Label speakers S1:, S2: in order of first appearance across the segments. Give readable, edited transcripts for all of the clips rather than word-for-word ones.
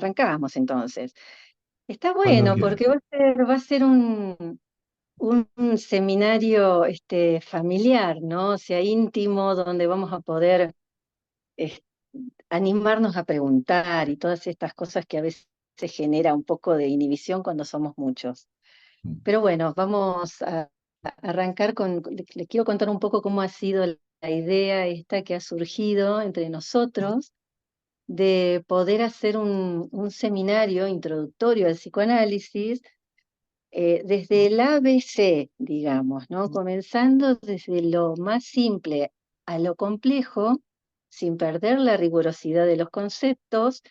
S1: arrancamos entonces. Está
S2: Cuando
S1: bueno
S2: quieras.
S1: porque va a ser un seminario familiar, ¿no? O sea, íntimo, donde vamos a poder es- animarnos a preguntar y todas estas cosas que a veces se genera un poco de inhibición cuando somos muchos. Pero bueno, vamos a arrancar le quiero contar un poco cómo ha sido la idea esta que ha surgido entre nosotros de poder hacer un seminario introductorio al psicoanálisis desde el ABC, digamos, ¿no? Comenzando desde lo más simple a lo complejo, sin perder la rigurosidad de los conceptos,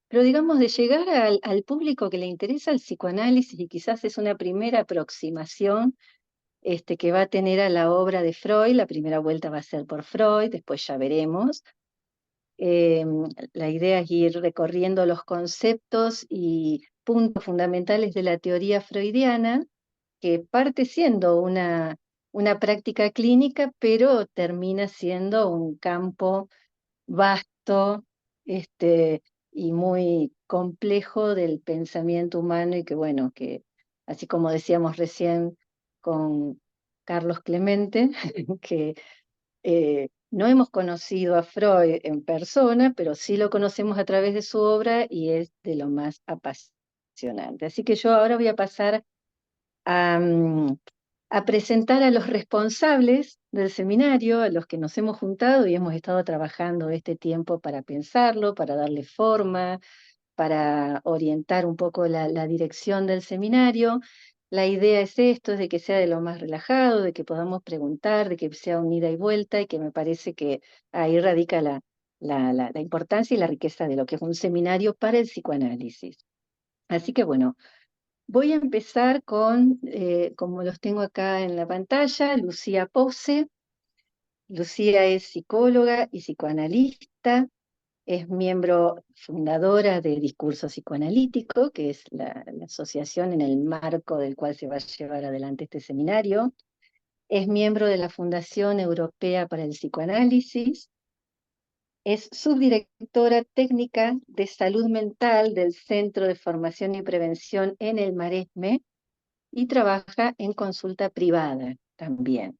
S1: pero digamos de llegar al público que le interesa el psicoanálisis y quizás es una primera aproximación que va a tener a la obra de Freud. La primera vuelta va a ser por Freud, después ya veremos. Eh, la idea es ir recorriendo los conceptos y puntos fundamentales de la teoría freudiana, que parte siendo una práctica clínica, pero termina siendo un campo vasto, y muy complejo del pensamiento humano y que, bueno, que así como decíamos recién con Carlos Clemente, que no hemos conocido a Freud en persona, pero sí lo conocemos a través de su obra y es de lo más apasionante. Así que yo ahora voy a pasar a, a presentar a los responsables del seminario, a los que nos hemos juntado y hemos estado trabajando este tiempo para pensarlo, para darle forma, para orientar un poco la dirección del seminario. La idea es esto, es de que sea de lo más relajado, de que podamos preguntar, de que sea un ida y vuelta, y que me parece que ahí radica la importancia y la riqueza de lo que es un seminario para el psicoanálisis. Así que bueno, voy a empezar con, como los tengo acá en la pantalla, Lucía Pose. Lucía es psicóloga y psicoanalista, es miembro fundadora de Discurso Psicoanalítico, que es la asociación en el marco del cual se va a llevar adelante este seminario. Es miembro de la Fundación Europea para el Psicoanálisis. Es subdirectora técnica de salud mental del Centro de Formación y Prevención en el Maresme y trabaja en consulta privada también.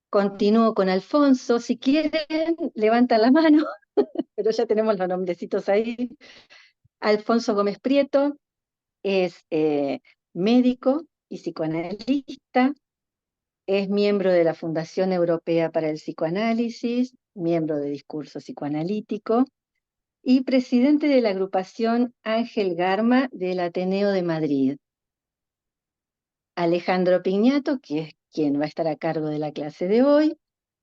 S1: Continúo con Alfonso. Si quieren, levantan la mano, pero ya tenemos los nombrecitos ahí. Alfonso Gómez Prieto es médico y psicoanalista, es miembro de la Fundación Europea para el Psicoanálisis, miembro de Discurso Psicoanalítico y presidente de la agrupación Ángel Garma del Ateneo de Madrid. Alejandro Piñato, que es quien va a estar a cargo de la clase de hoy,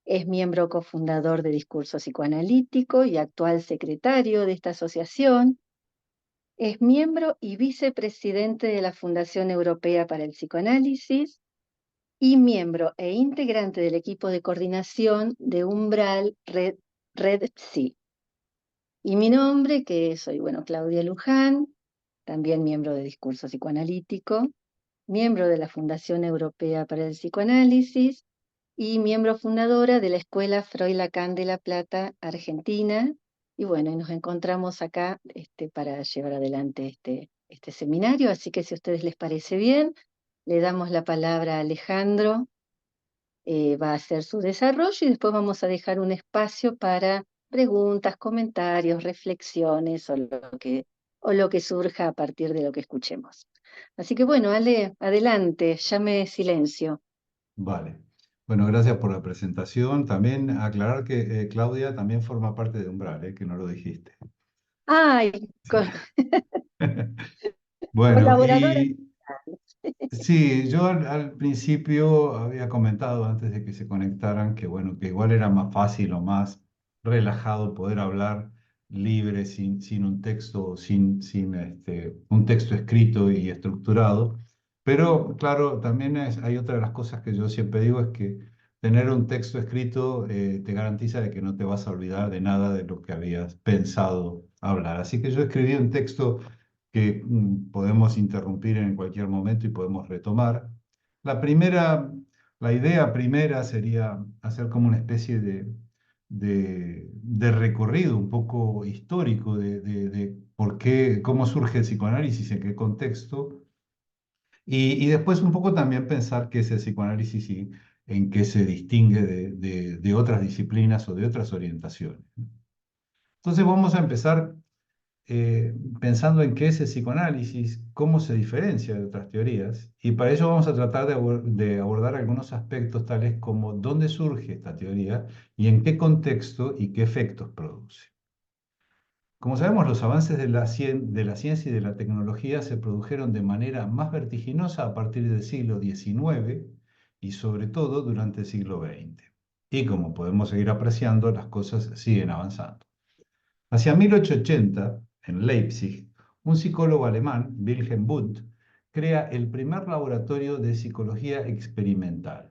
S1: es miembro cofundador de Discurso Psicoanalítico y actual secretario de esta asociación. Es miembro y vicepresidente de la Fundación Europea para el Psicoanálisis y miembro e integrante del equipo de coordinación de Umbral Red Psi. Y mi nombre, que soy, bueno, Claudia Luján, también miembro de Discurso Psicoanalítico, miembro de la Fundación Europea para el Psicoanálisis y miembro fundadora de la Escuela Freud Lacan de La Plata, Argentina. Y bueno, y nos encontramos acá para llevar adelante este seminario, así que si a ustedes les parece bien, le damos la palabra a Alejandro, va a hacer su desarrollo y después vamos a dejar un espacio para preguntas, comentarios, reflexiones o lo que surja a partir de lo que escuchemos. Así que bueno, Ale, adelante, llame silencio.
S2: Vale. Bueno, gracias por la presentación. También aclarar que Claudia también forma parte de Umbral, que no lo dijiste.
S1: Ay,
S2: Sí. Bueno,
S1: colaboradora.
S2: y sí, yo al principio había comentado antes de que se conectaran que bueno, que igual era más fácil o más relajado poder hablar libre sin un texto, sin un texto escrito y estructurado. Pero claro, también hay otra de las cosas que yo siempre digo es que tener un texto escrito te garantiza de que no te vas a olvidar de nada de lo que habías pensado hablar. Así que yo escribí un texto que podemos interrumpir en cualquier momento y podemos retomar. La primera, la idea primera sería hacer como una especie de recorrido un poco histórico de por qué, cómo surge el psicoanálisis, en qué contexto, y después un poco también pensar qué es el psicoanálisis y en qué se distingue de otras disciplinas o de otras orientaciones. Entonces vamos a empezar pensando en qué es el psicoanálisis, cómo se diferencia de otras teorías, y para ello vamos a tratar de abordar algunos aspectos tales como dónde surge esta teoría y en qué contexto y qué efectos produce. Como sabemos, los avances de la ciencia y de la tecnología se produjeron de manera más vertiginosa a partir del siglo XIX y sobre todo durante el siglo XX. Y como podemos seguir apreciando, las cosas siguen avanzando. Hacia 1880, en Leipzig, un psicólogo alemán, Wilhelm Wundt, crea el primer laboratorio de psicología experimental.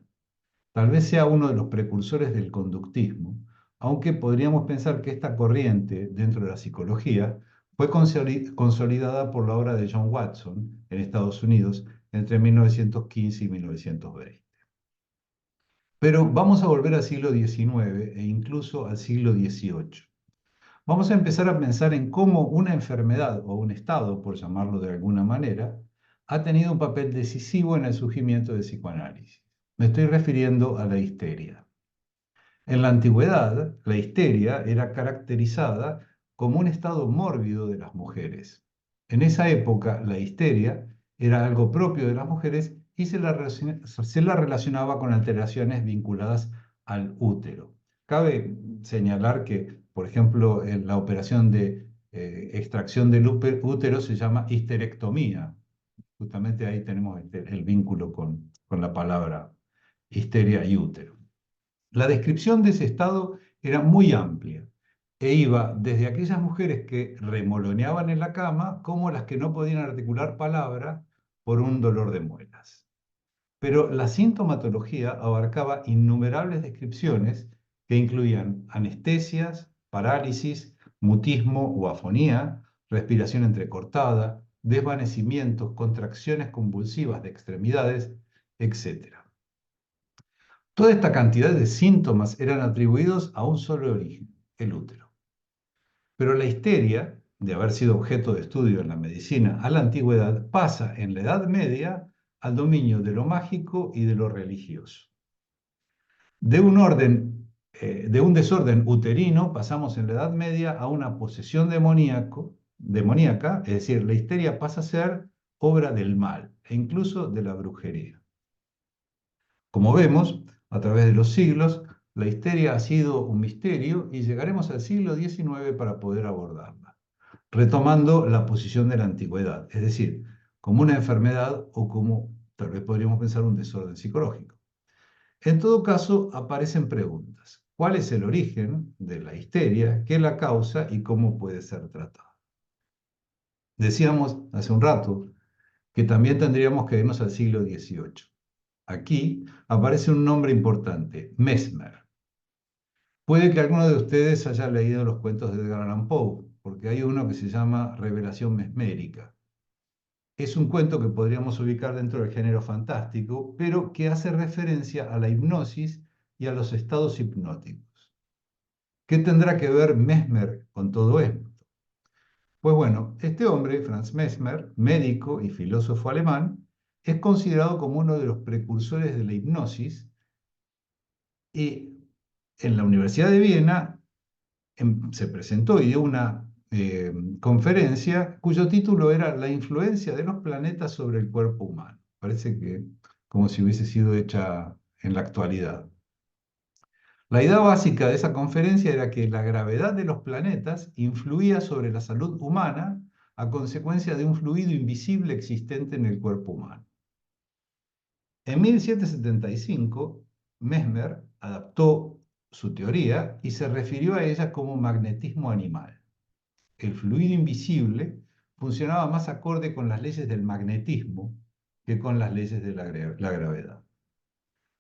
S2: Tal vez sea uno de los precursores del conductismo, aunque podríamos pensar que esta corriente dentro de la psicología fue consolidada por la obra de John Watson en Estados Unidos entre 1915 y 1920. Pero vamos a volver al siglo XIX e incluso al siglo XVIII. Vamos a empezar a pensar en cómo una enfermedad o un estado, por llamarlo de alguna manera, ha tenido un papel decisivo en el surgimiento del psicoanálisis. Me estoy refiriendo a la histeria. En la antigüedad, la histeria era caracterizada como un estado mórbido de las mujeres. En esa época, la histeria era algo propio de las mujeres y se la relacionaba con alteraciones vinculadas al útero. Cabe señalar que, por ejemplo, la operación de extracción del útero se llama histerectomía. Justamente ahí tenemos el vínculo con la palabra histeria y útero. La descripción de ese estado era muy amplia e iba desde aquellas mujeres que remoloneaban en la cama como las que no podían articular palabra por un dolor de muelas. Pero la sintomatología abarcaba innumerables descripciones que incluían anestesias, parálisis, mutismo o afonía, respiración entrecortada, desvanecimientos, contracciones convulsivas de extremidades, etc. Toda esta cantidad de síntomas eran atribuidos a un solo origen, el útero. Pero la histeria, de haber sido objeto de estudio en la medicina a la antigüedad, pasa en la Edad Media al dominio de lo mágico y de lo religioso. De un desorden uterino pasamos en la Edad Media a una posesión demoníaca, es decir, la histeria pasa a ser obra del mal e incluso de la brujería. Como vemos, a través de los siglos, la histeria ha sido un misterio y llegaremos al siglo XIX para poder abordarla, retomando la posición de la antigüedad, es decir, como una enfermedad o como tal vez podríamos pensar un desorden psicológico. En todo caso, aparecen preguntas. ¿Cuál es el origen de la histeria? ¿Qué la causa y cómo puede ser tratada? Decíamos hace un rato que también tendríamos que irnos al siglo XVIII. Aquí aparece un nombre importante, Mesmer. Puede que alguno de ustedes haya leído los cuentos de Edgar Allan Poe, porque hay uno que se llama Revelación Mesmérica. Es un cuento que podríamos ubicar dentro del género fantástico, pero que hace referencia a la hipnosis y a los estados hipnóticos. ¿Qué tendrá que ver Mesmer con todo esto? Pues bueno, este hombre, Franz Mesmer, médico y filósofo alemán, es considerado como uno de los precursores de la hipnosis y en la Universidad de Viena se presentó y dio una conferencia cuyo título era La influencia de los planetas sobre el cuerpo humano. Parece que como si hubiese sido hecha en la actualidad. La idea básica de esa conferencia era que la gravedad de los planetas influía sobre la salud humana a consecuencia de un fluido invisible existente en el cuerpo humano. En 1775, Mesmer adaptó su teoría y se refirió a ella como magnetismo animal. El fluido invisible funcionaba más acorde con las leyes del magnetismo que con las leyes de la gravedad.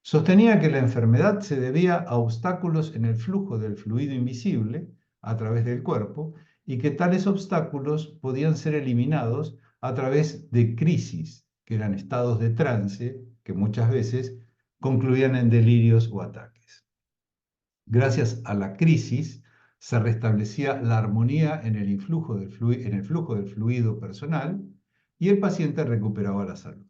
S2: Sostenía que la enfermedad se debía a obstáculos en el flujo del fluido invisible a través del cuerpo y que tales obstáculos podían ser eliminados a través de crisis, que eran estados de trance que muchas veces concluían en delirios o ataques. Gracias a la crisis se restablecía la armonía en el en el flujo del fluido personal y el paciente recuperaba la salud.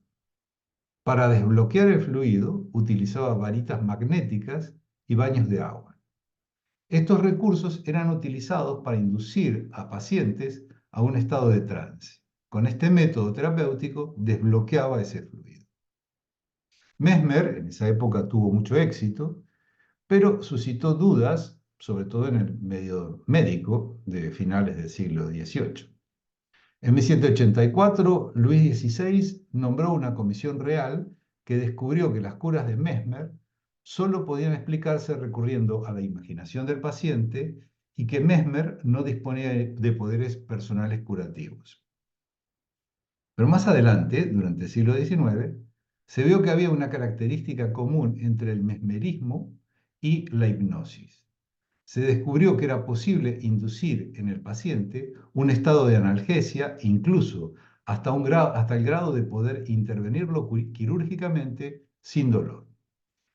S2: Para desbloquear el fluido utilizaba varitas magnéticas y baños de agua. Estos recursos eran utilizados para inducir a pacientes a un estado de trance. Con este método terapéutico desbloqueaba ese fluido. Mesmer en esa época tuvo mucho éxito, pero suscitó dudas, sobre todo en el medio médico de finales del siglo XVIII. En 1184, Luis XVI nombró una comisión real que descubrió que las curas de Mesmer solo podían explicarse recurriendo a la imaginación del paciente y que Mesmer no disponía de poderes personales curativos. Pero más adelante, durante el siglo XIX, se vio que había una característica común entre el mesmerismo y la hipnosis. Se descubrió que era posible inducir en el paciente un estado de analgesia, incluso hasta el grado de poder intervenirlo quirúrgicamente sin dolor,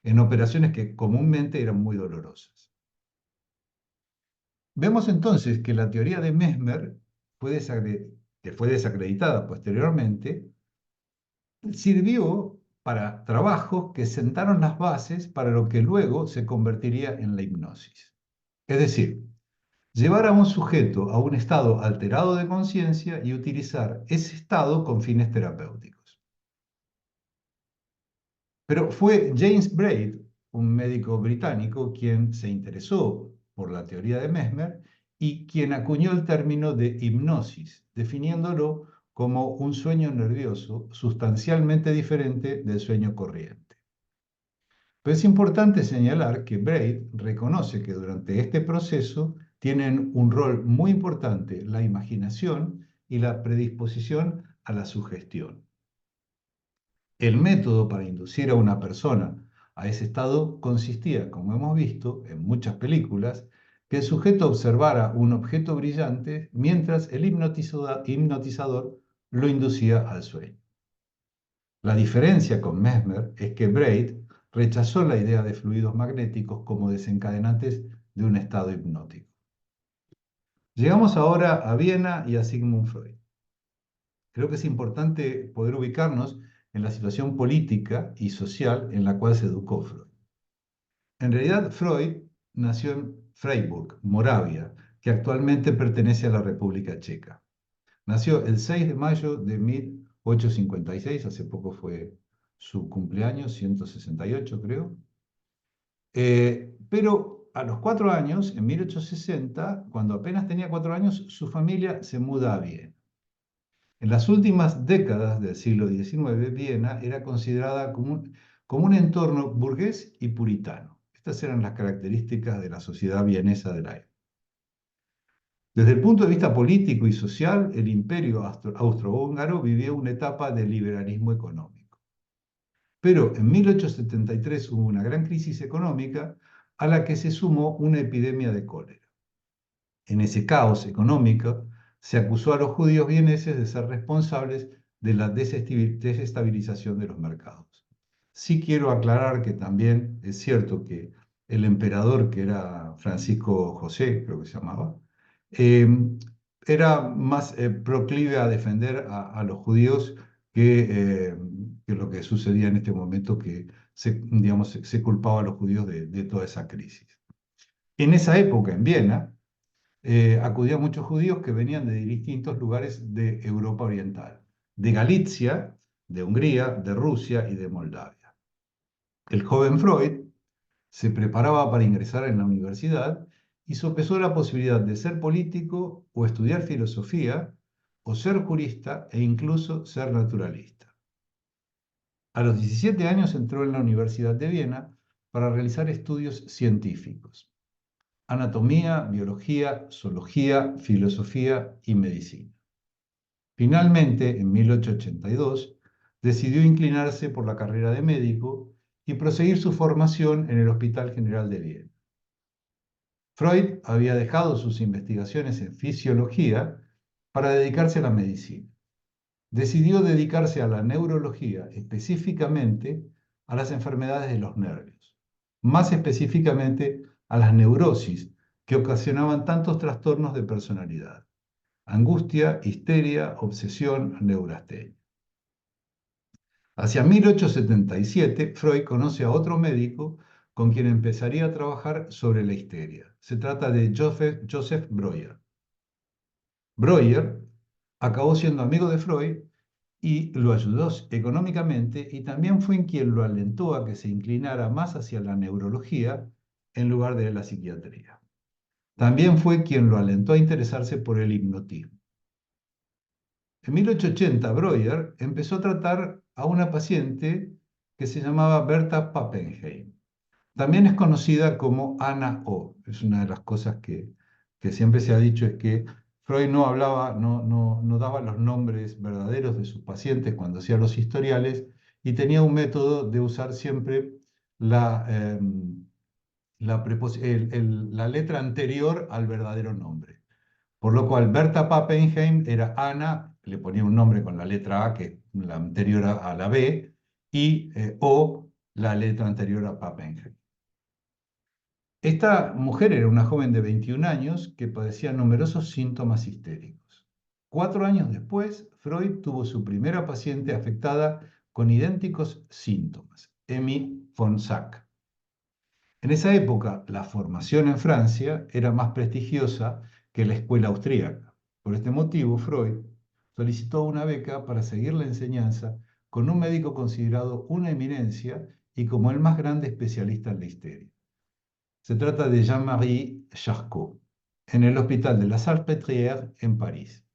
S2: en operaciones que comúnmente eran muy dolorosas. Vemos entonces que la teoría de Mesmer, que fue desacreditada posteriormente, sirvió para trabajos que sentaron las bases para lo que luego se convertiría en la hipnosis. Es decir, llevar a un sujeto a un estado alterado de conciencia y utilizar ese estado con fines terapéuticos. Pero fue James Braid, un médico británico, quien se interesó por la teoría de Mesmer y quien acuñó el término de hipnosis, definiéndolo como un sueño nervioso sustancialmente diferente del sueño corriente. Pero es importante señalar que Braid reconoce que durante este proceso tienen un rol muy importante la imaginación y la predisposición a la sugestión. El método para inducir a una persona a ese estado consistía, como hemos visto en muchas películas, que el sujeto observara un objeto brillante mientras el hipnotizador lo inducía al sueño. La diferencia con Mesmer es que Braid rechazó la idea de fluidos magnéticos como desencadenantes de un estado hipnótico. Llegamos ahora a Viena y a Sigmund Freud. Creo que es importante poder ubicarnos en la situación política y social en la cual se educó Freud. En realidad, Freud nació en Freiburg, Moravia, que actualmente pertenece a la República Checa. Nació el 6 de mayo de 1856, hace poco fue su cumpleaños, 168 creo. Pero a los 4 años, en 1860, cuando apenas tenía 4 años, su familia se muda a Viena. En las últimas décadas del siglo XIX, Viena era considerada como un entorno burgués y puritano. Estas eran las características de la sociedad vienesa de la época. Desde el punto de vista político y social, el imperio austrohúngaro vivió una etapa de liberalismo económico. Pero en 1873 hubo una gran crisis económica a la que se sumó una epidemia de cólera. En ese caos económico se acusó a los judíos vieneses de ser responsables de la desestabilización de los mercados. Sí quiero aclarar que también es cierto que el emperador, que era Francisco José, creo que se llamaba, eh, era más proclive a defender a los judíos que lo que sucedía en este momento, que digamos, se culpaba a los judíos de toda esa crisis. En esa época, en Viena, acudían muchos judíos que venían de distintos lugares de Europa Oriental, de Galicia, de Hungría, de Rusia y de Moldavia. El joven Freud se preparaba para ingresar en la universidad y sopesó la posibilidad de ser político o estudiar filosofía o ser jurista e incluso ser naturalista. A los 17 años entró en la Universidad de Viena para realizar estudios científicos: anatomía, biología, zoología, filosofía y medicina. Finalmente, en 1882, decidió inclinarse por la carrera de médico y proseguir su formación en el Hospital General de Viena. Freud había dejado sus investigaciones en fisiología para dedicarse a la medicina. Decidió dedicarse a la neurología, específicamente a las enfermedades de los nervios, más específicamente a las neurosis que ocasionaban tantos trastornos de personalidad: angustia, histeria, obsesión, neurastenia. Hacia 1877, Freud conoce a otro médico con quien empezaría a trabajar sobre la histeria. Se trata de Joseph Breuer. Breuer acabó siendo amigo de Freud y lo ayudó económicamente, y también fue quien lo alentó a que se inclinara más hacia la neurología en lugar de la psiquiatría. También fue quien lo alentó a interesarse por el hipnotismo. En 1880, Breuer empezó a tratar a una paciente que se llamaba Berta Pappenheim. También es conocida como Ana O. Es una de las cosas que siempre se ha dicho, es que Freud no hablaba, no daba los nombres verdaderos de sus pacientes cuando hacía los historiales, y tenía un método de usar siempre la, la letra anterior al verdadero nombre. Por lo cual, Berta Pappenheim era Ana, le ponía un nombre con la letra A, que es la anterior a la B, y O, la letra anterior a Pappenheim. Esta mujer era una joven de 21 años que padecía numerosos síntomas histéricos. 4 años después, Freud tuvo su primera paciente afectada con idénticos síntomas, Emmy von Sack. En esa época, la formación en Francia era más prestigiosa que la escuela austríaca. Por este motivo, Freud solicitó una beca para seguir la enseñanza con un médico considerado una eminencia y como el más grande especialista en la histeria. Se trata de Jean-Marie Charcot, en el Hospital de la Salpêtrière en París.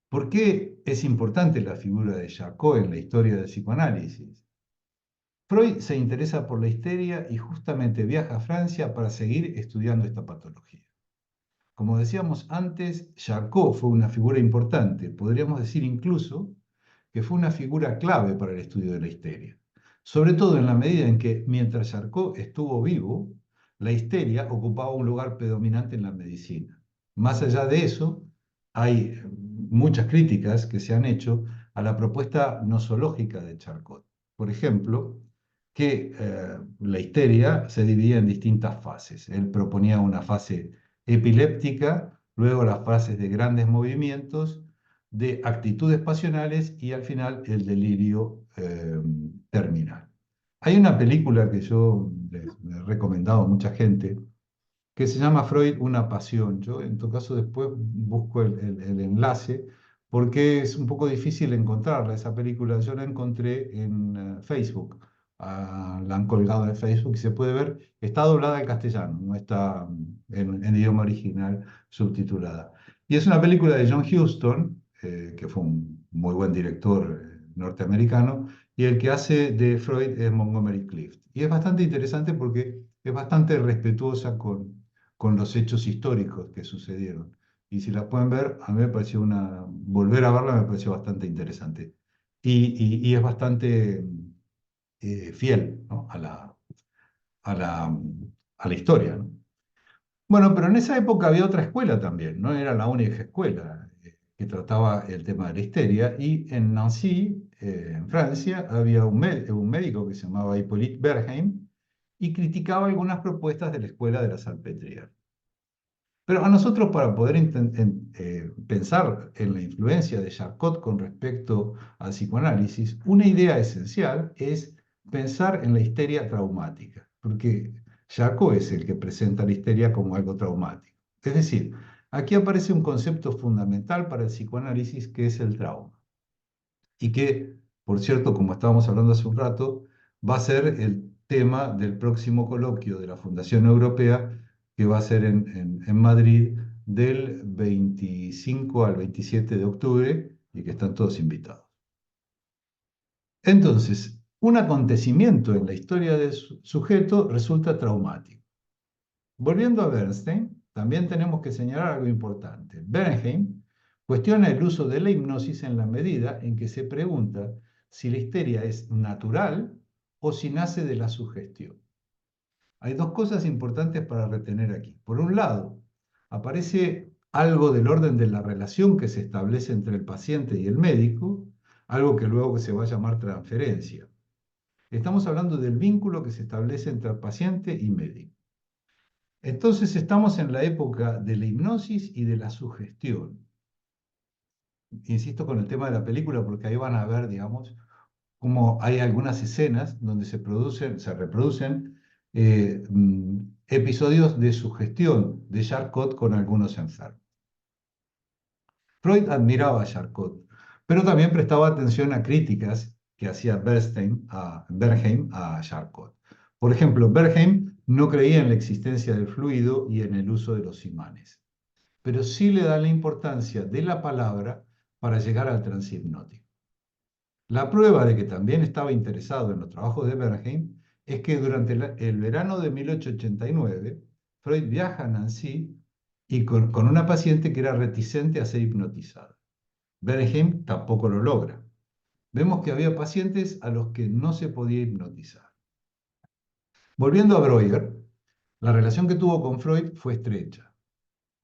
S2: ¿Por qué es importante la figura de Charcot en la historia del psicoanálisis? Freud se interesa por la histeria y justamente viaja a Francia para seguir estudiando esta patología. Como decíamos antes, Charcot fue una figura importante, podríamos decir incluso que fue una figura clave para el estudio de la histeria, sobre todo en la medida en que, mientras Charcot estuvo vivo, la histeria ocupaba un lugar predominante en la medicina. Más allá de eso, hay muchas críticas que se han hecho a la propuesta nosológica de Charcot. Por ejemplo, que la histeria se dividía en distintas fases. Él proponía una fase epiléptica, luego las fases de grandes movimientos, de actitudes pasionales y al final el delirio terminal. Hay una película que yo les he recomendado a mucha gente que se llama Freud, una pasión. Yo en todo caso después busco el enlace porque es un poco difícil encontrarla, esa película. Yo la encontré en Facebook. La han colgado en Facebook y se puede ver. Está doblada al castellano, no está en idioma original subtitulada. Y es una película de John Huston, que fue un muy buen director norteamericano, y el que hace de Freud es Montgomery Clift. Y es bastante interesante porque es bastante respetuosa con los hechos históricos que sucedieron. Y si la pueden ver, a mí me pareció volver a verla me pareció bastante interesante. Y es bastante fiel, ¿no? a la, a la historia, ¿no? Bueno, pero en esa época había otra escuela también, no era la única escuela que trataba el tema de la histeria. Y en Nancy, en Francia, había un médico que se llamaba Hippolyte Bergheim y criticaba algunas propuestas de la escuela de la Salpêtrière. Pero a nosotros, para poder pensar en la influencia de Charcot con respecto al psicoanálisis, una idea esencial es pensar en la histeria traumática, porque Charcot es el que presenta la histeria como algo traumático. Es decir, aquí aparece un concepto fundamental para el psicoanálisis, que es el trauma, y que, por cierto, como estábamos hablando hace un rato, va a ser el tema del próximo coloquio de la Fundación Europea, que va a ser en Madrid del 25 al 27 de octubre, y que están todos invitados. Entonces, un acontecimiento en la historia del sujeto resulta traumático. Volviendo a Bernstein, también tenemos que señalar algo importante. Bernheim cuestiona el uso de la hipnosis en la medida en que se pregunta si la histeria es natural o si nace de la sugestión. Hay dos cosas importantes para retener aquí. Por un lado, aparece algo del orden de la relación que se establece entre el paciente y el médico, algo que luego se va a llamar transferencia. Estamos hablando del vínculo que se establece entre el paciente y médico. Entonces estamos en la época de la hipnosis y de la sugestión. Insisto con el tema de la película porque ahí van a ver, digamos, cómo hay algunas escenas donde se reproducen episodios de sugestión de Charcot con algunos enfermos. Freud admiraba a Charcot, pero también prestaba atención a críticas que hacía Bernheim a Charcot. Por ejemplo, Bernheim no creía en la existencia del fluido y en el uso de los imanes, pero sí le da la importancia de la palabra para llegar al trance hipnótico. La prueba de que también estaba interesado en los trabajos de Bernheim es que durante el verano de 1889, Freud viaja a Nancy y con una paciente que era reticente a ser hipnotizada. Bernheim tampoco lo logra. Vemos que había pacientes a los que no se podía hipnotizar. Volviendo a Breuer, la relación que tuvo con Freud fue estrecha.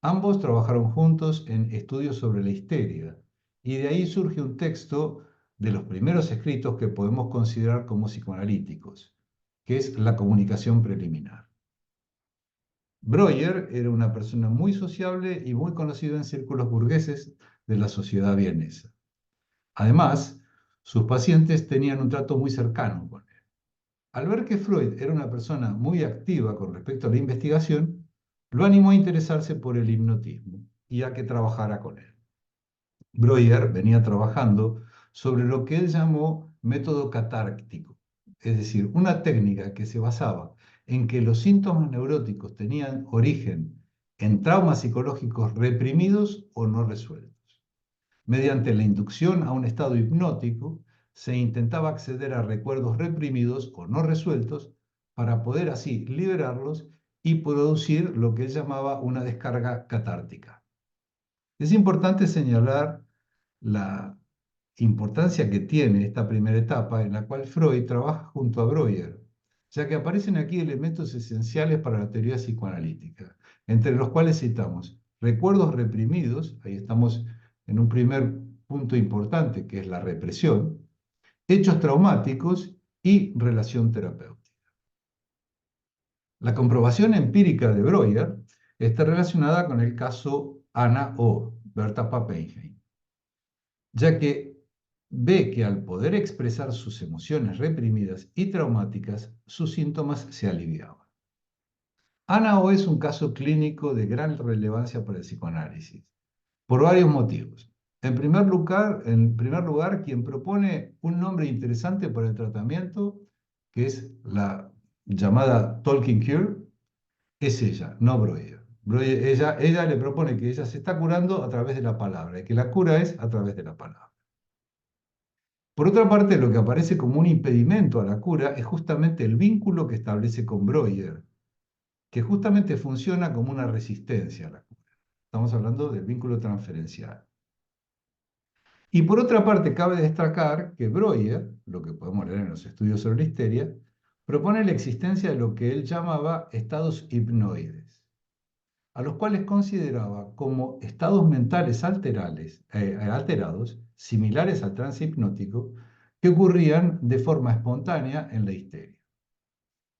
S2: Ambos trabajaron juntos en estudios sobre la histeria, y de ahí surge un texto de los primeros escritos que podemos considerar como psicoanalíticos, que es La comunicación preliminar. Breuer era una persona muy sociable y muy conocido en círculos burgueses de la sociedad vienesa. Además, sus pacientes tenían un trato muy cercano con él. Al ver que Freud era una persona muy activa con respecto a la investigación, lo animó a interesarse por el hipnotismo y a que trabajara con él. Breuer venía trabajando sobre lo que él llamó método catártico, es decir, una técnica que se basaba en que los síntomas neuróticos tenían origen en traumas psicológicos reprimidos o no resueltos. Mediante la inducción a un estado hipnótico, se intentaba acceder a recuerdos reprimidos o no resueltos para poder así liberarlos y producir lo que él llamaba una descarga catártica. Es importante señalar la importancia que tiene esta primera etapa en la cual Freud trabaja junto a Breuer, ya que aparecen aquí elementos esenciales para la teoría psicoanalítica, entre los cuales citamos recuerdos reprimidos, ahí estamos en un primer punto importante que es la represión, hechos traumáticos y relación terapéutica. La comprobación empírica de Breuer está relacionada con el caso Anna O. Berta Pappenheim, ya que ve que al poder expresar sus emociones reprimidas y traumáticas, sus síntomas se aliviaban. Anna O es un caso clínico de gran relevancia para el psicoanálisis, por varios motivos. En primer lugar, quien propone un nombre interesante para el tratamiento, que es la llamada Talking Cure, es ella, no Breuer. Ella le propone que ella se está curando a través de la palabra y que la cura es a través de la palabra. Por otra parte, lo que aparece como un impedimento a la cura es justamente el vínculo que establece con Breuer, que justamente funciona como una resistencia a la cura. Estamos hablando del vínculo transferencial. Y por otra parte, cabe destacar que Breuer, lo que podemos leer en los estudios sobre la histeria, propone la existencia de lo que él llamaba estados hipnoides, a los cuales consideraba como estados mentales alterados, similares al trance hipnótico, que ocurrían de forma espontánea en la histeria.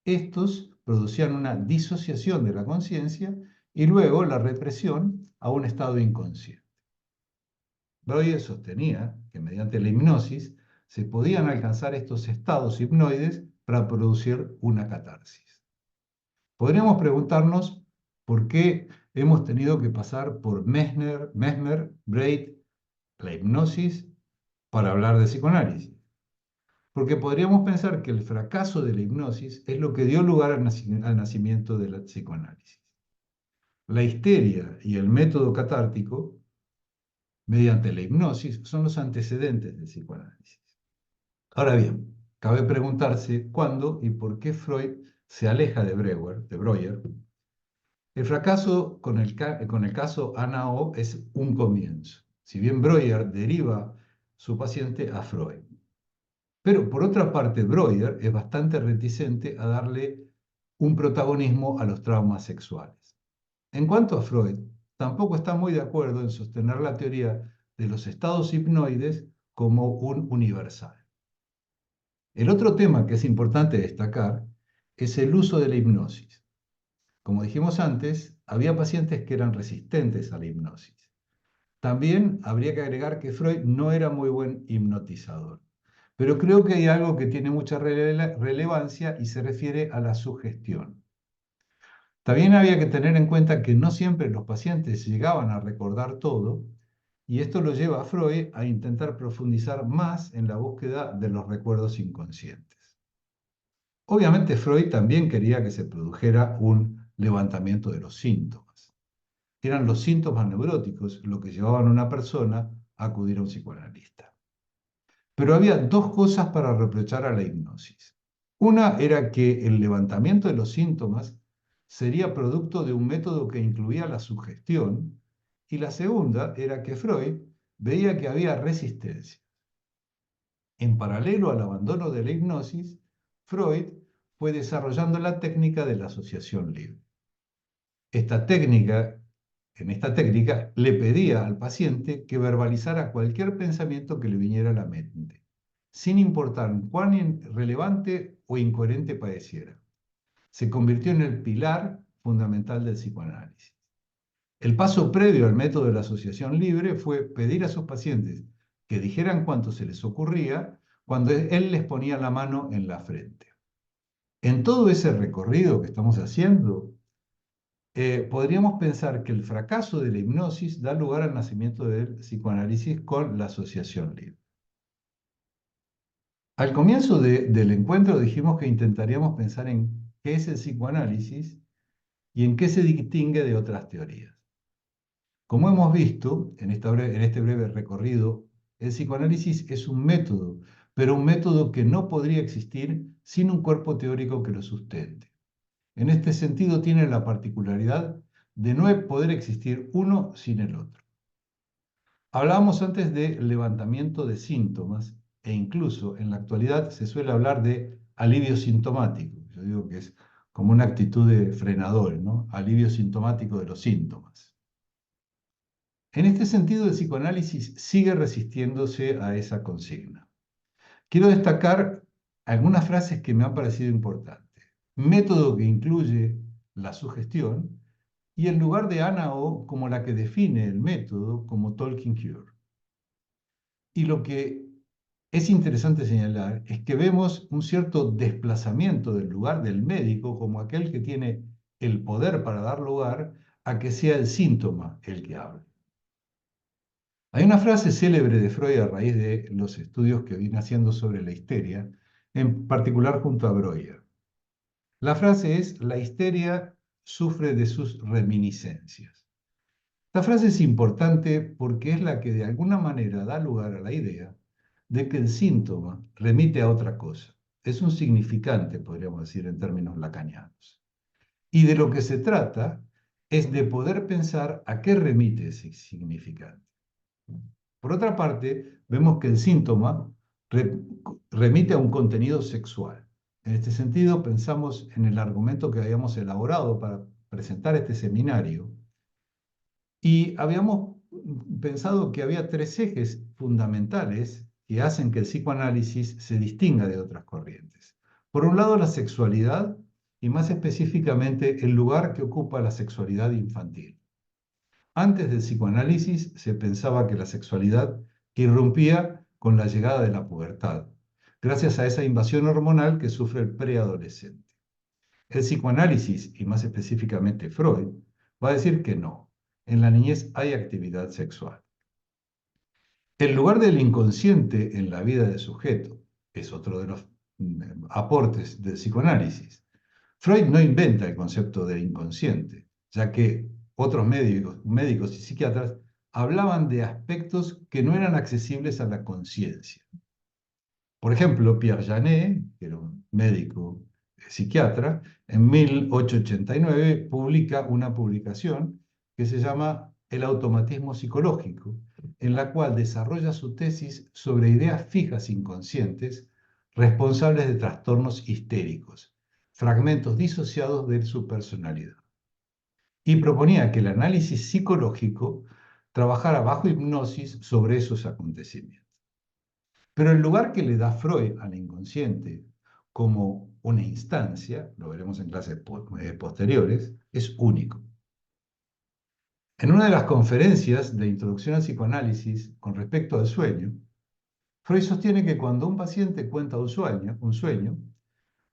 S2: Estos producían una disociación de la conciencia y luego la represión a un estado inconsciente. Breuer sostenía que mediante la hipnosis se podían alcanzar estos estados hipnoides para producir una catarsis. Podríamos preguntarnos por qué hemos tenido que pasar por Mesmer, Braid, la hipnosis, para hablar de psicoanálisis. Porque podríamos pensar que el fracaso de la hipnosis es lo que dio lugar al nacimiento del psicoanálisis. La histeria y el método catártico, mediante la hipnosis, son los antecedentes del psicoanálisis. Ahora bien, cabe preguntarse cuándo y por qué Freud se aleja de Breuer. El fracaso con el caso Anna O es un comienzo, si bien Breuer deriva su paciente a Freud. Pero por otra parte, Breuer es bastante reticente a darle un protagonismo a los traumas sexuales. En cuanto a Freud, tampoco está muy de acuerdo en sostener la teoría de los estados hipnoides como un universal. El otro tema que es importante destacar es el uso de la hipnosis. Como dijimos antes, había pacientes que eran resistentes a la hipnosis. También habría que agregar que Freud no era muy buen hipnotizador. Pero creo que hay algo que tiene mucha relevancia y se refiere a la sugestión. También había que tener en cuenta que no siempre los pacientes llegaban a recordar todo, y esto lo lleva a Freud a intentar profundizar más en la búsqueda de los recuerdos inconscientes. Obviamente Freud también quería que se produjera un levantamiento de los síntomas. Eran los síntomas neuróticos lo que llevaban a una persona a acudir a un psicoanalista. Pero había dos cosas para reprochar a la hipnosis. Una era que el levantamiento de los síntomas sería producto de un método que incluía la sugestión, y la segunda era que Freud veía que había resistencia. En paralelo al abandono de la hipnosis, Freud fue desarrollando la técnica de la asociación libre. Esta técnica, en esta técnica le pedía al paciente que verbalizara cualquier pensamiento que le viniera a la mente, sin importar cuán irrelevante o incoherente pareciera. Se convirtió en el pilar fundamental del psicoanálisis. El paso previo al método de la asociación libre fue pedir a sus pacientes que dijeran cuanto se les ocurría cuando él les ponía la mano en la frente. En todo ese recorrido que estamos haciendo, podríamos pensar que el fracaso de la hipnosis da lugar al nacimiento del psicoanálisis con la asociación libre. Al comienzo del encuentro dijimos que intentaríamos pensar en qué es el psicoanálisis y en qué se distingue de otras teorías. Como hemos visto en este breve recorrido, el psicoanálisis es un método, pero un método que no podría existir sin un cuerpo teórico que lo sustente. En este sentido, tiene la particularidad de no poder existir uno sin el otro. Hablábamos antes de levantamiento de síntomas e incluso en la actualidad se suele hablar de alivio sintomático. Yo digo que es como una actitud de frenador, ¿no? Alivio sintomático de los síntomas. En este sentido, el psicoanálisis sigue resistiéndose a esa consigna. Quiero destacar algunas frases que me han parecido importantes. Método que incluye la sugestión y el lugar de Ana O como la que define el método como Talking Cure. Y lo que es interesante señalar es que vemos un cierto desplazamiento del lugar del médico como aquel que tiene el poder para dar lugar a que sea el síntoma el que hable. Hay una frase célebre de Freud a raíz de los estudios que viene haciendo sobre la histeria, en particular junto a Breuer. La frase es: la histeria sufre de sus reminiscencias. Esta frase es importante porque es la que de alguna manera da lugar a la idea de que el síntoma remite a otra cosa. Es un significante, podríamos decir en términos lacanianos. Y de lo que se trata es de poder pensar a qué remite ese significante. Por otra parte, vemos que el síntoma remite a un contenido sexual. En este sentido, pensamos en el argumento que habíamos elaborado para presentar este seminario y habíamos pensado que había tres ejes fundamentales que hacen que el psicoanálisis se distinga de otras corrientes. Por un lado, la sexualidad y más específicamente el lugar que ocupa la sexualidad infantil. Antes del psicoanálisis se pensaba que la sexualidad irrumpía con la llegada de la pubertad, gracias a esa invasión hormonal que sufre el preadolescente. El psicoanálisis, y más específicamente Freud, va a decir que no, en la niñez hay actividad sexual. El lugar del inconsciente en la vida del sujeto es otro de los aportes del psicoanálisis. Freud no inventa el concepto de inconsciente, ya que otros médicos y psiquiatras hablaban de aspectos que no eran accesibles a la conciencia. Por ejemplo, Pierre Janet, que era un médico psiquiatra, en 1889 publica una publicación que se llama El automatismo psicológico, en la cual desarrolla su tesis sobre ideas fijas inconscientes responsables de trastornos histéricos, fragmentos disociados de su personalidad. Y proponía que el análisis psicológico trabajara bajo hipnosis sobre esos acontecimientos. Pero el lugar que le da Freud al inconsciente como una instancia, lo veremos en clases posteriores, es único. En una de las conferencias de introducción al psicoanálisis con respecto al sueño, Freud sostiene que cuando un paciente cuenta un sueño,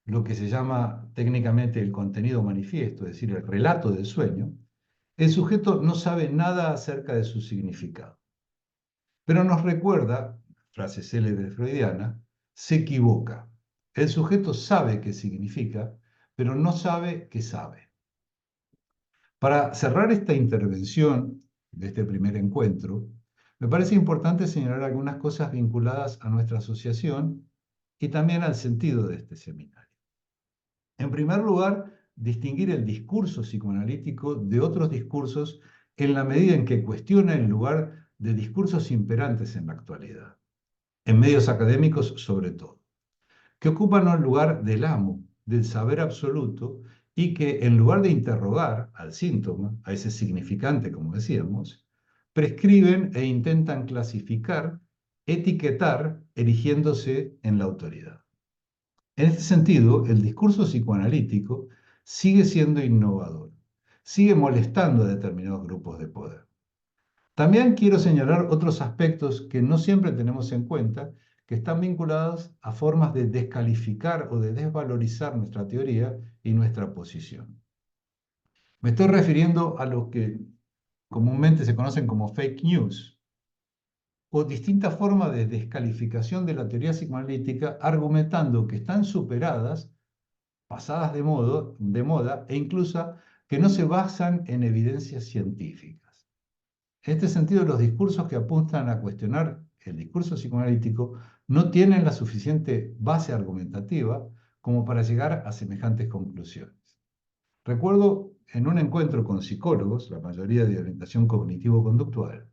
S2: lo que se llama técnicamente el contenido manifiesto, es decir, el relato del sueño, el sujeto no sabe nada acerca de su significado. Pero nos recuerda, frase célebre freudiana, se equivoca. El sujeto sabe qué significa, pero no sabe qué sabe. Para cerrar esta intervención de este primer encuentro, me parece importante señalar algunas cosas vinculadas a nuestra asociación y también al sentido de este seminario. En primer lugar, distinguir el discurso psicoanalítico de otros discursos en la medida en que cuestiona el lugar de discursos imperantes en la actualidad, en medios académicos sobre todo, que ocupan el lugar del amo, del saber absoluto, y que en lugar de interrogar al síntoma, a ese significante, como decíamos, prescriben e intentan clasificar, etiquetar, erigiéndose en la autoridad. En este sentido, el discurso psicoanalítico sigue siendo innovador, sigue molestando a determinados grupos de poder. También quiero señalar otros aspectos que no siempre tenemos en cuenta, que están vinculados a formas de descalificar o de desvalorizar nuestra teoría y nuestra posición. Me estoy refiriendo a lo que comúnmente se conocen como fake news, o distintas formas de descalificación de la teoría psicoanalítica argumentando que están superadas, pasadas de moda e incluso que no se basan en evidencias científicas. En este sentido, los discursos que apuntan a cuestionar el discurso psicoanalítico no tienen la suficiente base argumentativa como para llegar a semejantes conclusiones. Recuerdo en un encuentro con psicólogos, la mayoría de orientación cognitivo-conductual,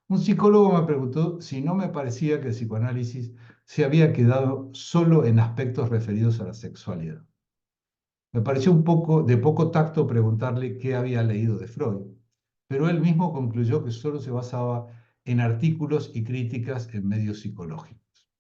S2: un psicólogo me preguntó si no me parecía que el psicoanálisis se había quedado solo en aspectos referidos a la sexualidad. Me pareció un poco de poco tacto preguntarle qué había leído de Freud, pero él mismo concluyó que solo se basaba en artículos y críticas en medios psicológicos.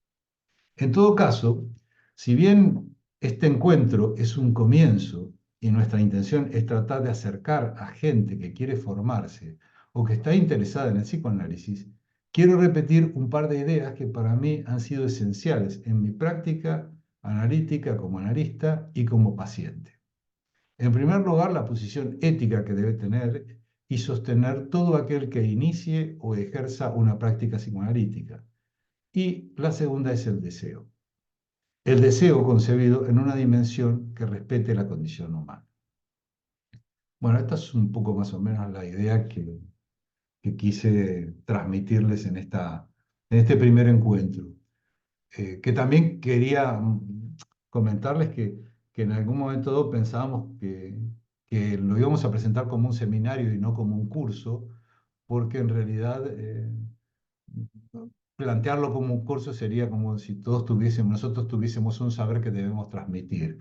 S2: En todo caso, si bien este encuentro es un comienzo y nuestra intención es tratar de acercar a gente que quiere formarse o que está interesada en el psicoanálisis, quiero repetir un par de ideas que para mí han sido esenciales en mi práctica analítica como analista y como paciente. En primer lugar, la posición ética que debe tener y sostener todo aquel que inicie o ejerza una práctica psicoanalítica. Y la segunda es el deseo. El deseo concebido en una dimensión que respete la condición humana. Bueno, esta es un poco más o menos la idea que quise transmitirles en este primer encuentro. Que también quería comentarles que en algún momento dado pensábamos que lo íbamos a presentar como un seminario y no como un curso, porque en realidad plantearlo como un curso sería como si nosotros tuviésemos un saber que debemos transmitir.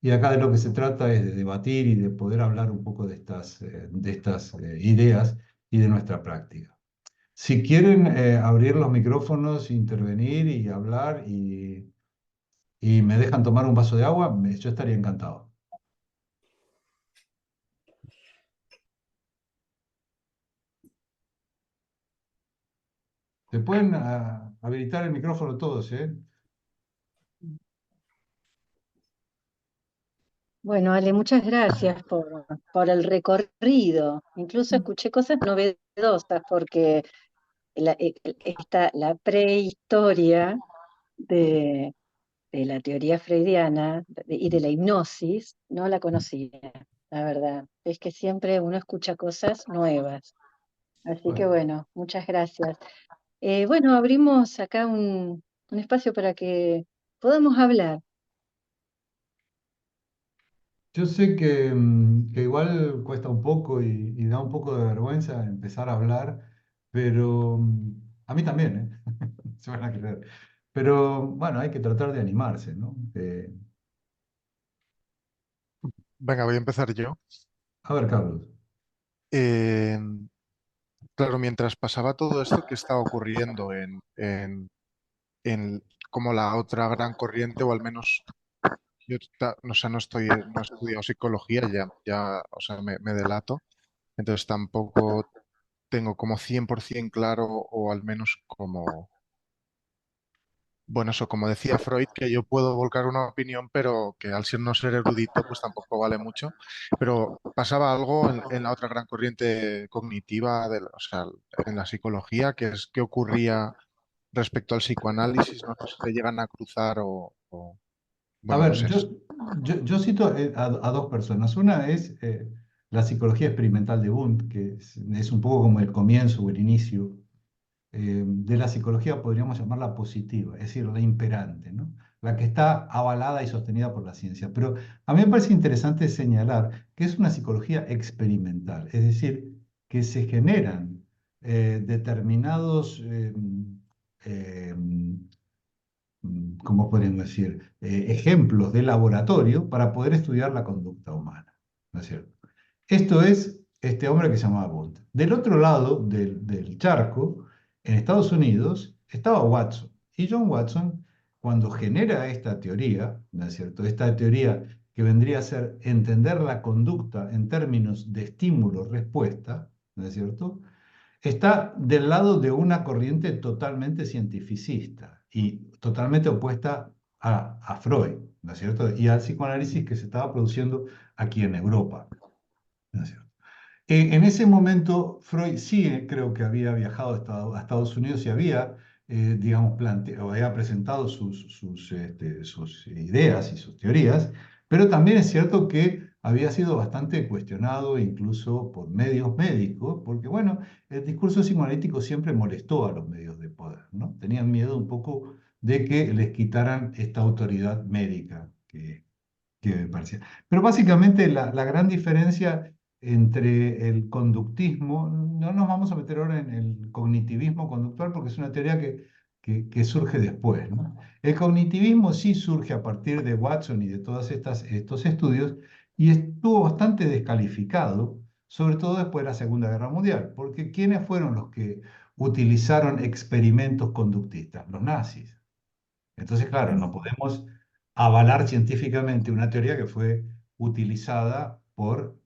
S2: Y acá de lo que se trata es de debatir y de poder hablar un poco de estas ideas y de nuestra práctica. Si quieren abrir los micrófonos, intervenir y hablar y me dejan tomar un vaso de agua, yo estaría encantado. Se pueden habilitar el micrófono todos, ¿eh?
S1: Bueno, Ale, muchas gracias por el recorrido. Incluso escuché cosas novedosas porque la prehistoria de, de la teoría freudiana y de la hipnosis no la conocía, la verdad. Es que siempre uno escucha cosas nuevas. Así que
S2: Bueno,
S1: bueno, muchas gracias. Bueno, abrimos acá un espacio para que podamos hablar.
S2: yo sé que igual cuesta un poco y da un poco de vergüenza empezar a hablar, pero a mí también, ¿eh? Se van a creer. Pero bueno, hay que tratar de animarse, ¿no?
S3: Venga, voy a empezar yo.
S2: A ver, Carlos.
S3: Eh, claro, mientras pasaba todo esto que estaba ocurriendo en como la otra gran corriente, o al menos o sea, no he estudiado psicología, o sea, me delato, entonces tampoco tengo como 100% claro o al menos como, bueno, eso como decía Freud, que yo puedo volcar una opinión, pero que al ser no ser erudito, pues tampoco vale mucho. Pero pasaba algo en la otra gran corriente cognitiva, o sea, en la psicología, que es qué ocurría respecto al psicoanálisis, no sé si se llegan a cruzar
S2: A
S3: bueno, no
S2: ver,
S3: sé.
S2: yo cito a dos personas. Una es la psicología experimental de Wundt, que es un poco como el comienzo o el inicio de la psicología, podríamos llamarla positiva, es decir, la imperante, ¿no? La que está avalada y sostenida por la ciencia. Pero a mí me parece interesante señalar que es una psicología experimental, es decir, que se generan determinados eh, ¿cómo podríamos decir? Ejemplos de laboratorio para poder estudiar la conducta humana, ¿no es cierto? Esto es este hombre que se llamaba Bond. Del otro lado del charco, en Estados Unidos, estaba Watson. Y John Watson, cuando genera esta teoría, ¿no es cierto? Esta teoría que vendría a ser entender la conducta en términos de estímulo-respuesta, ¿no es cierto? Está del lado de una corriente totalmente cientificista y totalmente opuesta a Freud, ¿no es cierto? Y al psicoanálisis que se estaba produciendo aquí en Europa, ¿no es cierto? En ese momento, Freud sí creo que había viajado a Estados Unidos y había, digamos, o había presentado sus ideas y sus teorías, pero también es cierto que había sido bastante cuestionado incluso por medios médicos, porque bueno, el discurso psicoanalítico siempre molestó a los medios de poder, ¿no? Tenían miedo un poco de que les quitaran esta autoridad médica que me parecía. Pero básicamente la gran diferencia entre el conductismo, no nos vamos a meter ahora en el cognitivismo conductual porque es una teoría que surge después, ¿no? El cognitivismo sí surge a partir de Watson y de todos estos estudios y estuvo bastante descalificado, sobre todo después de la Segunda Guerra Mundial, porque ¿quiénes fueron los que utilizaron experimentos conductistas? Los nazis. Entonces, claro, no podemos avalar científicamente una teoría que fue utilizada por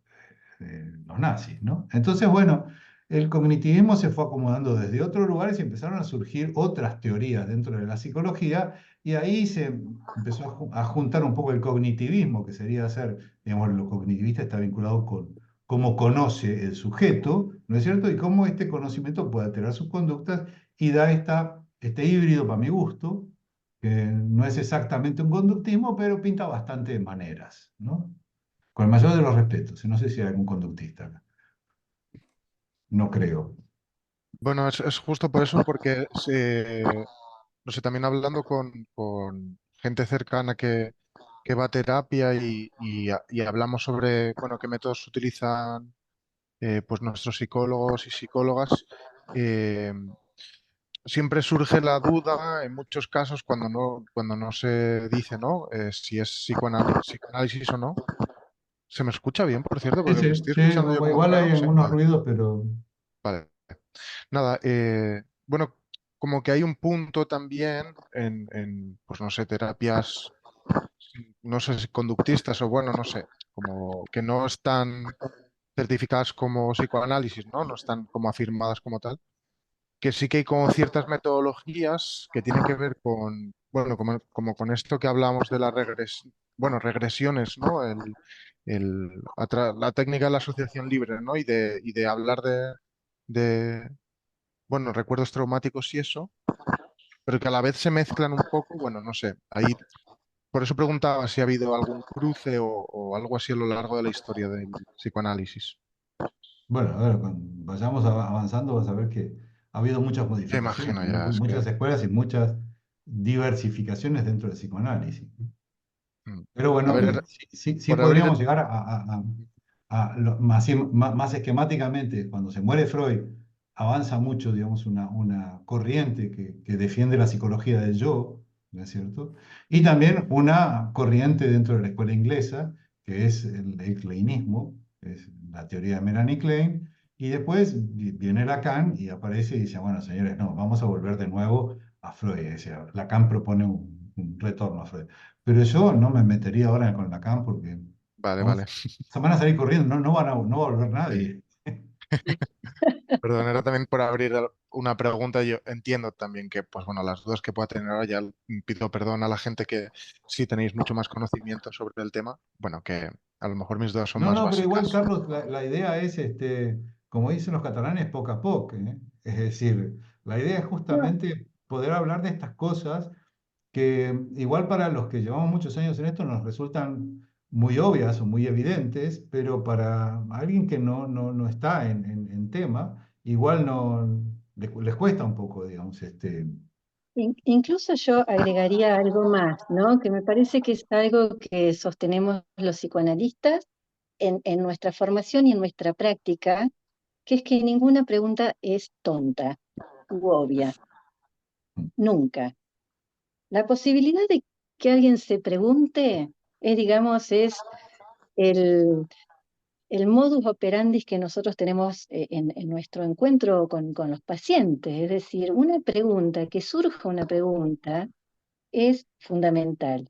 S2: los nazis, ¿no? Entonces, bueno, el cognitivismo se fue acomodando desde otros lugares y empezaron a surgir otras teorías dentro de la psicología y ahí se empezó a juntar un poco el cognitivismo, que sería hacer, digamos, lo cognitivista está vinculado con cómo conoce el sujeto, ¿no es cierto? Y cómo este conocimiento puede alterar sus conductas y da este híbrido, para mi gusto, que no es exactamente un conductismo, pero pinta bastante maneras, ¿no? Con el mayor de los respetos. No sé si hay algún conductista acá. No creo.
S3: Bueno, es justo por eso, porque no sé, también hablando con gente cercana que va a terapia y hablamos sobre, bueno, qué métodos utilizan pues nuestros psicólogos y psicólogas, eh, siempre surge la duda en muchos casos cuando no se dice, ¿no? Si es psicoanálisis o no. ¿Se me escucha bien, por cierto?
S2: Sí,
S3: Porque me
S2: sí,
S3: estoy
S2: sí.
S3: escuchando yo como
S2: Igual hay
S3: raro. Sí,
S2: algunos
S3: vale,
S2: ruidos, pero
S3: vale. Nada, bueno, como que hay un punto también pues no sé, terapias, no sé si conductistas o bueno, no sé, como que no están certificadas como psicoanálisis, ¿no? No están como afirmadas como tal, que sí que hay como ciertas metodologías que tienen que ver con, bueno, como con esto que hablamos de bueno, regresiones, ¿no? La técnica de la asociación libre, ¿no? Y de hablar de, bueno, recuerdos traumáticos y eso, pero que a la vez se mezclan un poco, bueno, no sé, ahí, por eso preguntaba si ha habido algún cruce o algo así a lo largo de la historia del psicoanálisis.
S2: bueno, a ver, cuando vayamos avanzando vas a ver que ha habido muchas
S3: Ya
S2: modificaciones,
S3: imagino, ya es que...
S2: muchas escuelas y muchas diversificaciones dentro del psicoanálisis.
S3: mm.
S2: Pero
S3: A
S2: bueno,
S3: ver,
S2: sí
S3: por abrir...
S2: podríamos llegar más esquemáticamente, cuando se muere Freud, avanza mucho, digamos, una corriente que defiende la psicología del yo, ¿no es cierto? Y también una corriente dentro de la escuela inglesa, que es el kleinismo, que es la teoría de Melanie Klein, y después viene Lacan y aparece y dice, bueno, señores, no, vamos a volver de nuevo a Freud. O sea, Lacan propone un retorno a Freud. Pero yo no me metería ahora con Lacan porque
S3: Vale,
S2: vamos,
S3: vale.
S2: se van a salir corriendo, no va a volver
S3: Sí.
S2: nadie.
S3: Perdón, era también por abrir una pregunta. Yo entiendo también que, pues bueno, las dudas que pueda tener ahora, ya pido perdón a la gente que sí tenéis mucho más conocimiento sobre el tema. Bueno, que a lo mejor mis dudas son
S2: No,
S3: más
S2: no, pero igual,
S3: básicas.
S2: Carlos, la idea es, como dicen los catalanes, poco a poco, ¿eh? Es decir, la idea es
S1: No,
S2: justamente poder hablar de estas cosas que igual para los que llevamos muchos años en esto nos resultan muy obvias o muy evidentes, pero para alguien que no está en tema, igual no les cuesta un poco, digamos,
S1: incluso yo agregaría algo más, ¿no? Que me parece que es algo que sostenemos los psicoanalistas en nuestra formación y en nuestra práctica, que es que ninguna pregunta es tonta u obvia, nunca. La posibilidad de que alguien se pregunte es, digamos, es el, el modus operandi que nosotros tenemos en nuestro encuentro con los pacientes. Es decir, una pregunta, que surja una pregunta, es fundamental.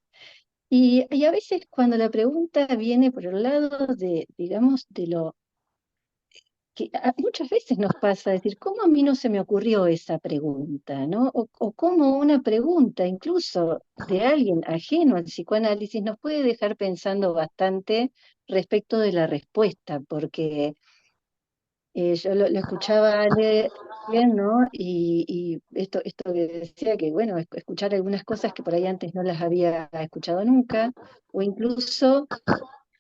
S1: Y a veces cuando la pregunta viene por el lado de, digamos, de lo que muchas veces nos pasa decir, ¿cómo a mí no se me ocurrió esa pregunta, ¿no? O cómo una pregunta, incluso de alguien ajeno al psicoanálisis, nos puede dejar pensando bastante respecto de la respuesta, porque yo lo escuchaba a Ale bien, ¿no? Y esto que decía que, bueno, escuchar algunas cosas que por ahí antes no las había escuchado nunca, o incluso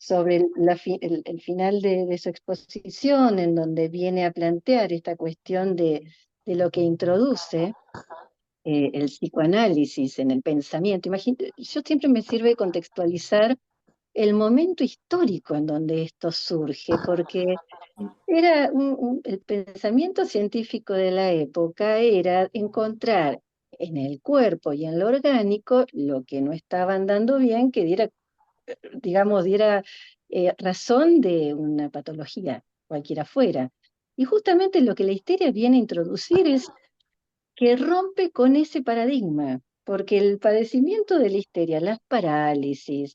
S1: sobre el final de su exposición, en donde viene a plantear esta cuestión de lo que introduce el psicoanálisis en el pensamiento. Yo siempre me sirve contextualizar el momento histórico en donde esto surge, porque era el pensamiento científico de la época era encontrar en el cuerpo y en lo orgánico lo que no estaba andando bien, que diera, digamos, diera razón de una patología, cualquiera fuera. Y justamente lo que la histeria viene a introducir es que rompe con ese paradigma, porque el padecimiento de la histeria, las parálisis,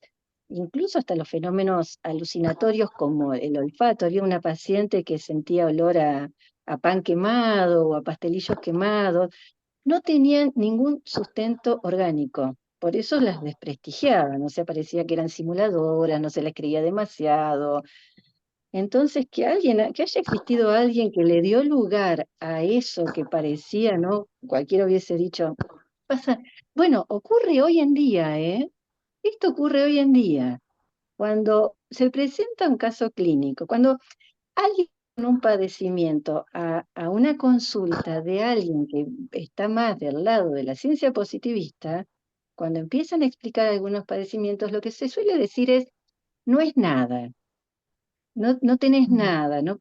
S1: incluso hasta los fenómenos alucinatorios como el olfato, había una paciente que sentía olor a pan quemado o a pastelillos quemados, no tenían ningún sustento orgánico. Por eso las desprestigiaban, o sea, parecía que eran simuladoras, no se les creía demasiado. Entonces, que haya existido alguien que le dio lugar a eso que parecía, ¿no? Cualquiera hubiese dicho, pasa, bueno, ocurre hoy en día, ¿eh? Esto ocurre hoy en día. Cuando se presenta un caso clínico, cuando alguien con un padecimiento a una consulta de alguien que está más del lado de la ciencia positivista, cuando empiezan a explicar algunos padecimientos, lo que se suele decir es, no es nada, no tenés nada, no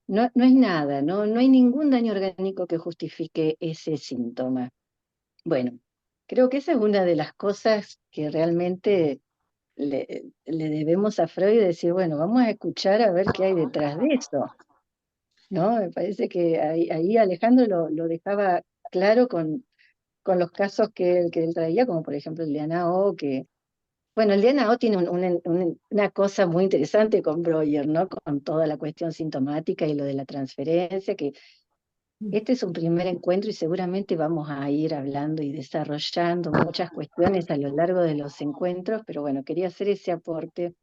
S1: es nada, no hay ningún daño orgánico que justifique ese síntoma. Bueno, creo que esa es una de las cosas que realmente le debemos a Freud decir, bueno, vamos a escuchar a ver qué hay detrás de eso, ¿no? Me parece que ahí Alejandro lo dejaba claro con los casos que él traía, como por ejemplo el de Anao, que, bueno, el de Anao tiene una cosa muy interesante con Breuer, ¿no? Con toda la cuestión sintomática y lo de la transferencia, que este es un primer encuentro y seguramente vamos a ir hablando y desarrollando muchas cuestiones a lo largo de los encuentros, pero bueno, quería hacer ese aporte.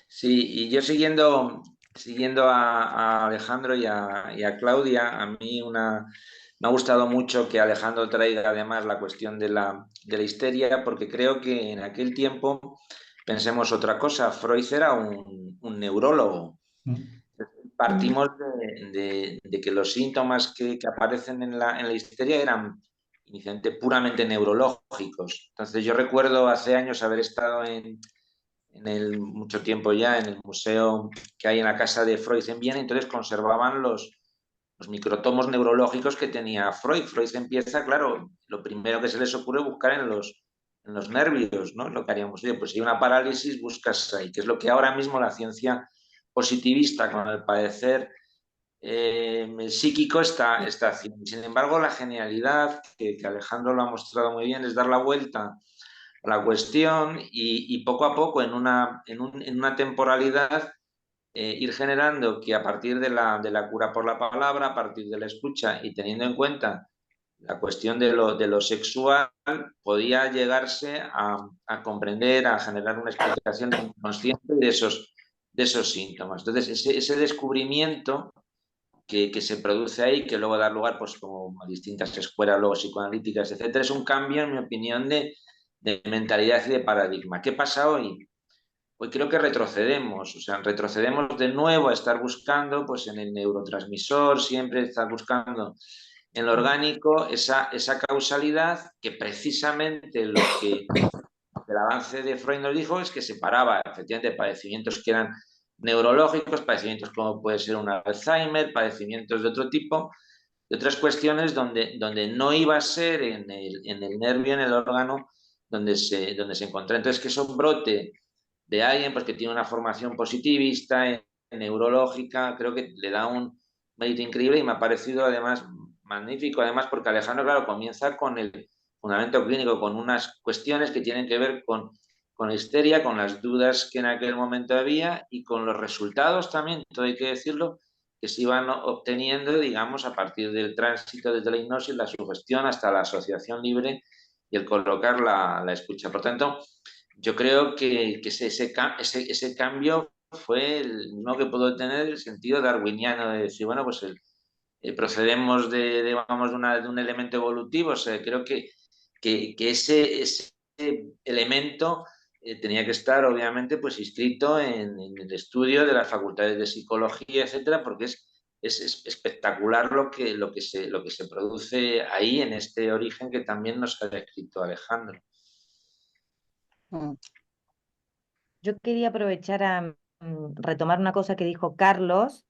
S4: Sí, y yo siguiendo a Alejandro y a Claudia, me ha gustado mucho que Alejandro traiga además la cuestión de la histeria, porque creo que en aquel tiempo, pensemos otra cosa, Freud era un neurólogo. Partimos de que los síntomas que aparecen en la histeria eran inicialmente puramente neurológicos. Entonces yo recuerdo hace años haber estado mucho tiempo ya en el museo que hay en la casa de Freud en Viena, entonces conservaban los microtomos neurológicos que tenía Freud. Freud empieza, claro, lo primero que se les ocurre es buscar en los nervios, ¿no? Lo que haríamos, oye, pues si hay una parálisis, buscas ahí, que es lo que ahora mismo la ciencia positivista, con el padecer psíquico está haciendo. Sin embargo, la genialidad, que Alejandro lo ha mostrado muy bien, es dar la vuelta a la cuestión y poco a poco, en una temporalidad, ir generando que a partir de la cura por la palabra, a partir de la escucha y teniendo en cuenta la cuestión de lo sexual, podía llegarse a comprender, a generar una explicación consciente de esos síntomas. Entonces, ese descubrimiento que se produce ahí, que luego da lugar pues, como a distintas escuelas luego psicoanalíticas, etcétera, es un cambio, en mi opinión, de mentalidad y de paradigma. ¿Qué pasa hoy? Hoy creo que retrocedemos, o sea, retrocedemos de nuevo a estar buscando pues, en el neurotransmisor, siempre estar buscando en lo orgánico esa causalidad que precisamente lo que el avance de Freud nos dijo es que separaba efectivamente padecimientos que eran neurológicos, padecimientos como puede ser un Alzheimer, padecimientos de otro tipo, de otras cuestiones donde no iba a ser en el nervio, en el órgano, donde se encontraba. Entonces, que eso brote de alguien pues, que tiene una formación positivista, neurológica, creo que le da un mérito increíble y me ha parecido además magnífico, además porque Alejandro, claro, comienza con el fundamento clínico, con unas cuestiones que tienen que ver con la histeria, con las dudas que en aquel momento había y con los resultados también, todo hay que decirlo, que se iban obteniendo, digamos, a partir del tránsito desde la hipnosis, la sugestión hasta la asociación libre y el colocar la escucha. Por tanto, yo creo que ese cambio fue uno que pudo tener el sentido darwiniano de decir, bueno, pues procedemos vamos, de un elemento evolutivo. O sea, creo que ese elemento tenía que estar, obviamente, pues inscrito en el estudio de las facultades de psicología, etcétera, porque es espectacular lo que se produce ahí en este origen que también nos ha descrito Alejandro.
S1: Mm.
S5: Yo quería aprovechar a retomar una cosa que dijo Carlos,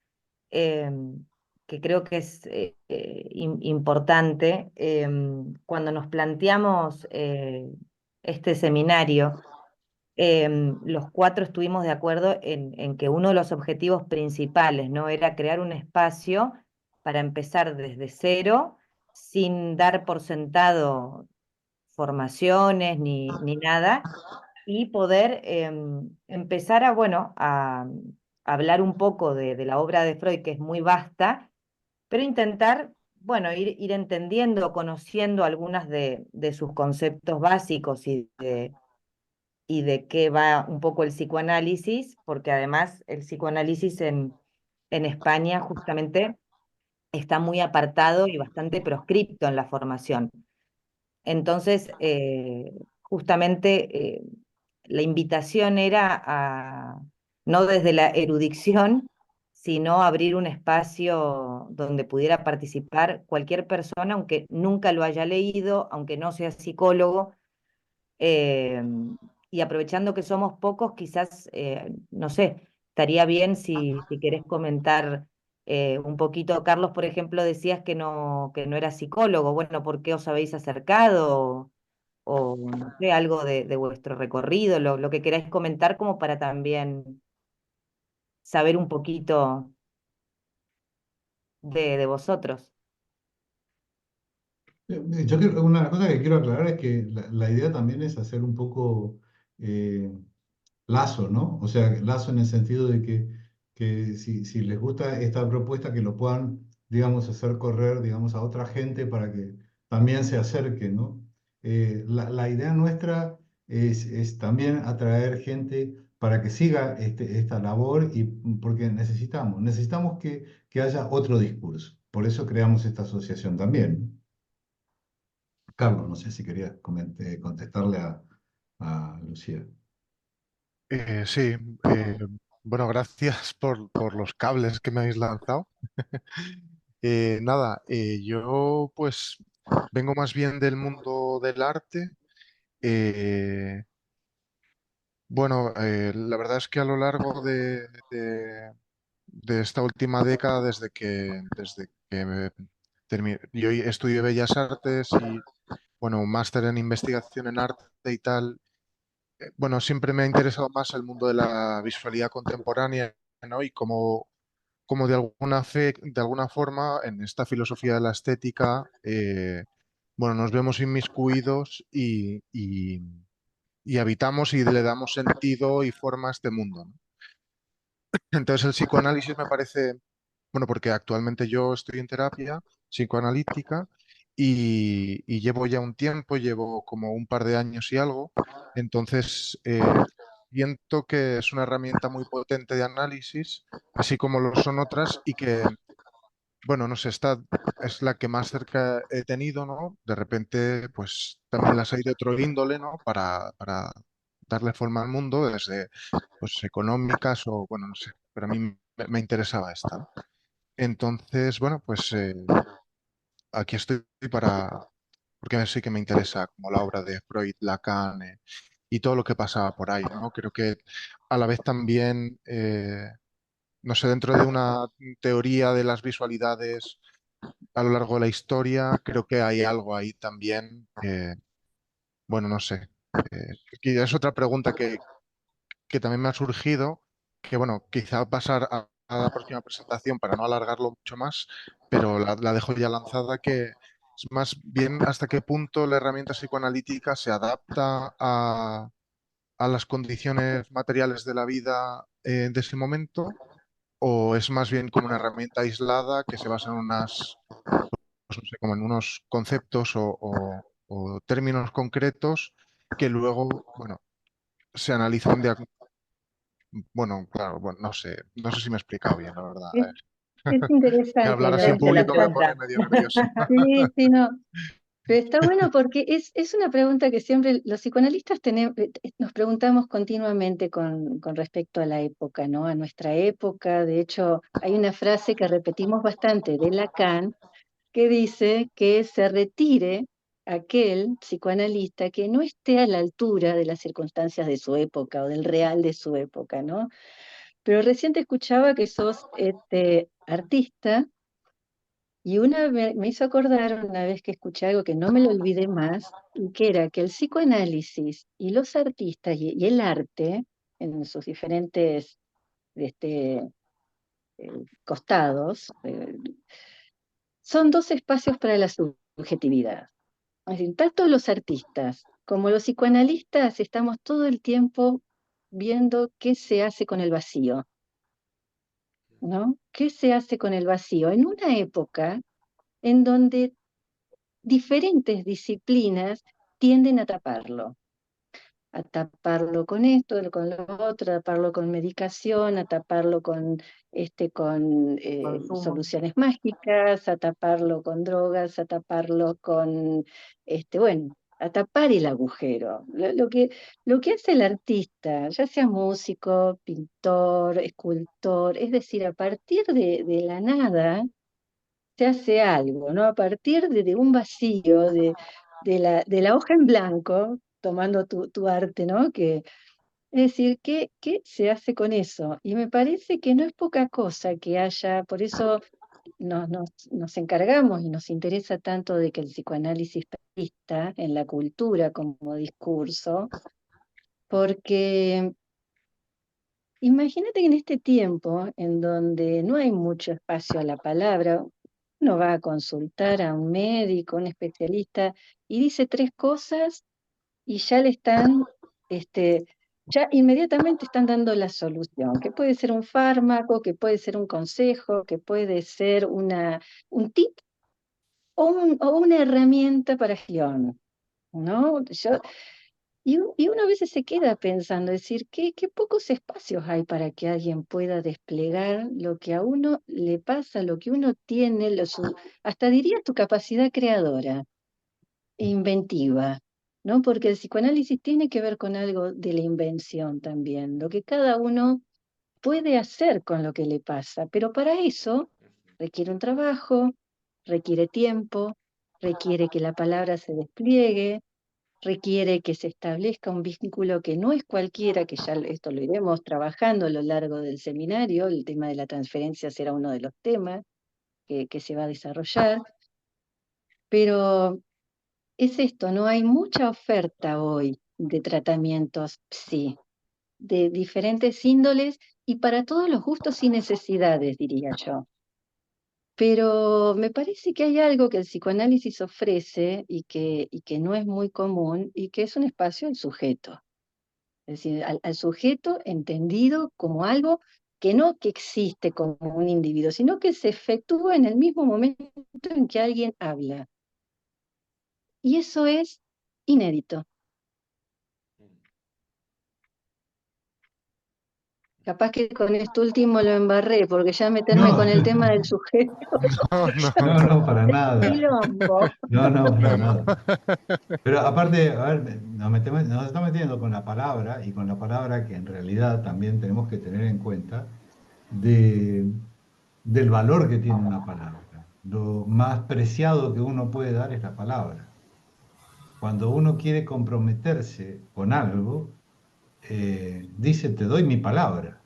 S5: eh, que creo que es importante. Cuando nos planteamos este seminario, los cuatro estuvimos de acuerdo en que uno de los objetivos principales, ¿no? Era crear un espacio para empezar desde cero, sin dar por sentado formaciones ni nada, y poder empezar a, bueno, a hablar un poco de la obra de Freud, que es muy vasta, pero intentar, bueno, ir entendiendo, conociendo algunas de sus conceptos básicos y de qué va un poco el psicoanálisis, porque además el psicoanálisis en España justamente está muy apartado y bastante proscripto en la formación. Entonces, justamente la invitación era no desde la erudición, sino abrir un espacio donde pudiera participar cualquier persona, aunque nunca lo haya leído, aunque no sea psicólogo, eh, y aprovechando que somos pocos, quizás, no sé, estaría bien si querés comentar un poquito. Carlos, por ejemplo, decías que no era psicólogo. Bueno, ¿por qué os habéis acercado? O no sé, algo de vuestro recorrido, lo que queráis comentar como para también saber un poquito de vosotros.
S2: Yo creo, una cosa que quiero aclarar es que la idea también es hacer un poco eh, lazo, ¿no? O sea, lazo en el sentido de que si les gusta esta propuesta, que lo puedan, digamos, hacer correr, digamos, a otra gente para que también se acerque, ¿no? La idea nuestra es también atraer gente para que siga esta labor y porque necesitamos que haya otro discurso. Por eso creamos esta asociación también, ¿no? Carlos, no sé si querías contestarle a Lucía.
S3: Sí, bueno, gracias por los cables que me habéis lanzado. Nada, yo pues vengo más bien del mundo del arte. Eh, bueno, la verdad es que a lo largo de esta última década, desde que yo estudié Bellas Artes y, bueno, un máster en investigación en arte y tal, bueno, siempre me ha interesado más el mundo de la visualidad contemporánea, ¿no? Y cómo como de alguna forma en esta filosofía de la estética, bueno, nos vemos inmiscuidos y habitamos y le damos sentido y forma a este mundo, ¿no? Entonces el psicoanálisis me parece, bueno, porque actualmente yo estoy en terapia psicoanalítica y llevo ya un tiempo, llevo como un par de años y algo, entonces siento que es una herramienta muy potente de análisis, así como lo son otras y que, bueno, no sé, esta es la que más cerca he tenido, ¿no? De repente, pues también las hay de otro índole, ¿no? Para darle forma al mundo, desde pues económicas o, bueno, no sé, pero a mí me interesaba esta, ¿no? Entonces, bueno, pues aquí estoy porque sí que me interesa como la obra de Freud, Lacan y todo lo que pasaba por ahí, ¿no? Creo que a la vez también, no sé, dentro de una teoría de las visualidades a lo largo de la historia, creo que hay algo ahí también, bueno, no sé. Que es otra pregunta que también me ha surgido, que bueno, quizá pasar a la próxima presentación para no alargarlo mucho más, pero la dejo ya lanzada, que es más bien hasta qué punto la herramienta psicoanalítica se adapta a las condiciones materiales de la vida de ese momento, o es más bien como una herramienta aislada que se basa en unas, pues, no sé, como en unos conceptos o términos concretos que luego, bueno, se analizan bueno, claro, bueno, no sé si me he explicado bien, la verdad.
S1: Es, es
S3: Que
S1: interesante
S3: hablar
S1: lo
S3: así
S5: Se,
S3: en
S1: de
S5: se lo
S3: público me
S1: la...
S3: pone
S5: trata.
S3: medio nervioso.
S1: Sí, sí, no. Pero está bueno porque es una pregunta que siempre los psicoanalistas nos preguntamos continuamente con respecto a la época, ¿no? A nuestra época. De hecho, hay una frase que repetimos bastante de Lacan que dice que se retire aquel psicoanalista que no esté a la altura de las circunstancias de su época o del real de su época, ¿no? Pero recién te escuchaba que sos artista y me hizo acordar una vez que escuché algo que no me lo olvidé más, y que era que el psicoanálisis y los artistas y el arte, en sus diferentes este, costados, son dos espacios para la subjetividad. Es decir, tanto los artistas como los psicoanalistas estamos todo el tiempo viendo qué se hace con el vacío, ¿no? ¿Qué se hace con el vacío? En una época en donde diferentes disciplinas tienden a taparlo con esto, con lo otro, a taparlo con medicación, a taparlo con
S5: Consumo.
S1: soluciones mágicas, a taparlo con drogas, a taparlo con, bueno, a tapar el agujero. Lo que hace el artista, ya sea músico, pintor, escultor, es decir, a partir de la nada, se hace algo, ¿no? A partir de un vacío, de la hoja en blanco, tomando tu arte, ¿no? Es decir, ¿qué se hace con eso? Y me parece que no es poca cosa que haya, por eso nos encargamos y nos interesa tanto de que el psicoanálisis persista en la cultura como discurso, porque imagínate que en este tiempo, en donde no hay mucho espacio a la palabra, uno va a consultar a un médico, un especialista, y dice tres cosas y ya le están, ya inmediatamente están dando la solución, que puede ser un fármaco, que puede ser un consejo, que puede ser un tip o una herramienta para gestión, ¿no? Y uno a veces se queda pensando, decir, qué pocos espacios hay para que alguien pueda desplegar lo que a uno le pasa, lo que uno tiene, hasta diría tu capacidad creadora e inventiva, ¿no? Porque el psicoanálisis tiene que ver con algo de la invención también, lo que cada uno puede hacer con lo que le pasa, pero para eso requiere un trabajo, requiere tiempo, requiere que la palabra se despliegue, requiere que se establezca un vínculo que no es cualquiera, que ya esto lo iremos trabajando a lo largo del seminario, el tema de la transferencia será uno de los temas que se va a desarrollar, pero es esto, no hay mucha oferta hoy de tratamientos psi, de diferentes índoles y para todos los gustos y necesidades, diría yo. Pero me parece que hay algo que el psicoanálisis ofrece y que no es muy común y que es un espacio al sujeto. Es decir, al sujeto entendido como algo que no que existe como un individuo, sino que se efectúa en el mismo momento en que alguien habla. Y eso es inédito. Capaz que con esto último lo embarré, porque ya meterme
S2: No,
S1: con el tema del sujeto
S3: No, no,
S2: no,
S3: no,
S2: no, para nada.
S1: quilombo.
S2: No, no, para
S3: no.
S2: nada. Pero aparte, a ver, nos estamos metiendo con la palabra y con la palabra que en realidad también tenemos que tener en cuenta de, del valor que tiene una palabra. Lo más preciado que uno puede dar es la palabra. Cuando uno quiere comprometerse con algo, dice, te doy mi palabra.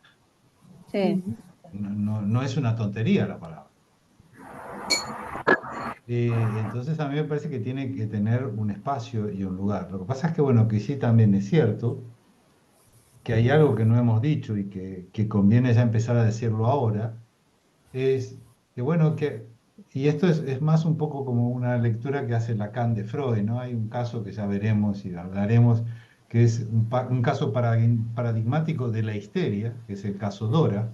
S1: Sí.
S2: No es una tontería la palabra. Entonces a mí me parece que tiene que tener un espacio y un lugar. Lo que pasa es que, bueno, que sí también es cierto que hay algo que no hemos dicho y que conviene ya empezar a decirlo ahora, es que, bueno, y esto es más un poco como una lectura que hace Lacan de Freud, ¿no? Hay un caso que ya veremos y hablaremos, que es un caso paradigmático de la histeria, que es el caso Dora.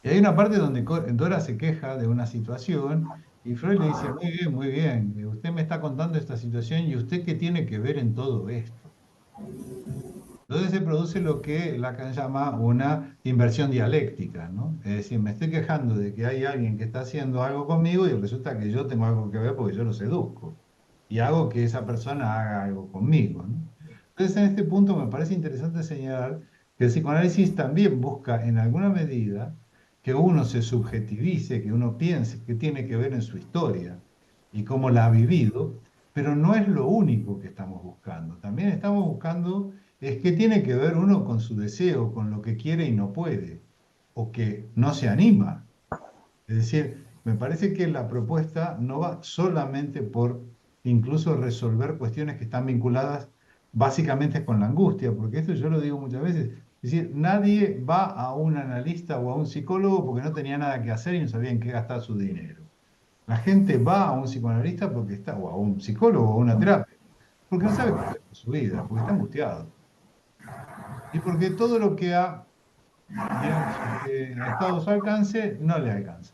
S2: Y hay una parte donde Dora se queja de una situación y Freud le dice, muy bien, usted me está contando esta situación y usted qué tiene que ver en todo esto. Entonces se produce lo que Lacan llama una inversión dialéctica, ¿no? Es decir, me estoy quejando de que hay alguien que está haciendo algo conmigo y resulta que yo tengo algo que ver porque yo lo seduzco y hago que esa persona haga algo conmigo, ¿no? Entonces en este punto me parece interesante señalar que el psicoanálisis también busca en alguna medida que uno se subjetivice, que uno piense qué tiene que ver en su historia y cómo la ha vivido, pero no es lo único que estamos buscando. También estamos buscando es que tiene que ver uno con su deseo, con lo que quiere y no puede, o que no se anima. Es decir, me parece que la propuesta no va solamente por incluso resolver cuestiones que están vinculadas básicamente con la angustia, porque esto yo lo digo muchas veces. Es decir, nadie va a un analista o a un psicólogo porque no tenía nada que hacer y no sabía en qué gastar su dinero. La gente va a un psicoanalista porque está, o a un psicólogo o a una terapia, porque no sabe qué hacer con su vida, porque está angustiado. Y porque todo lo que ha, digamos, ha estado a su alcance no le alcanza,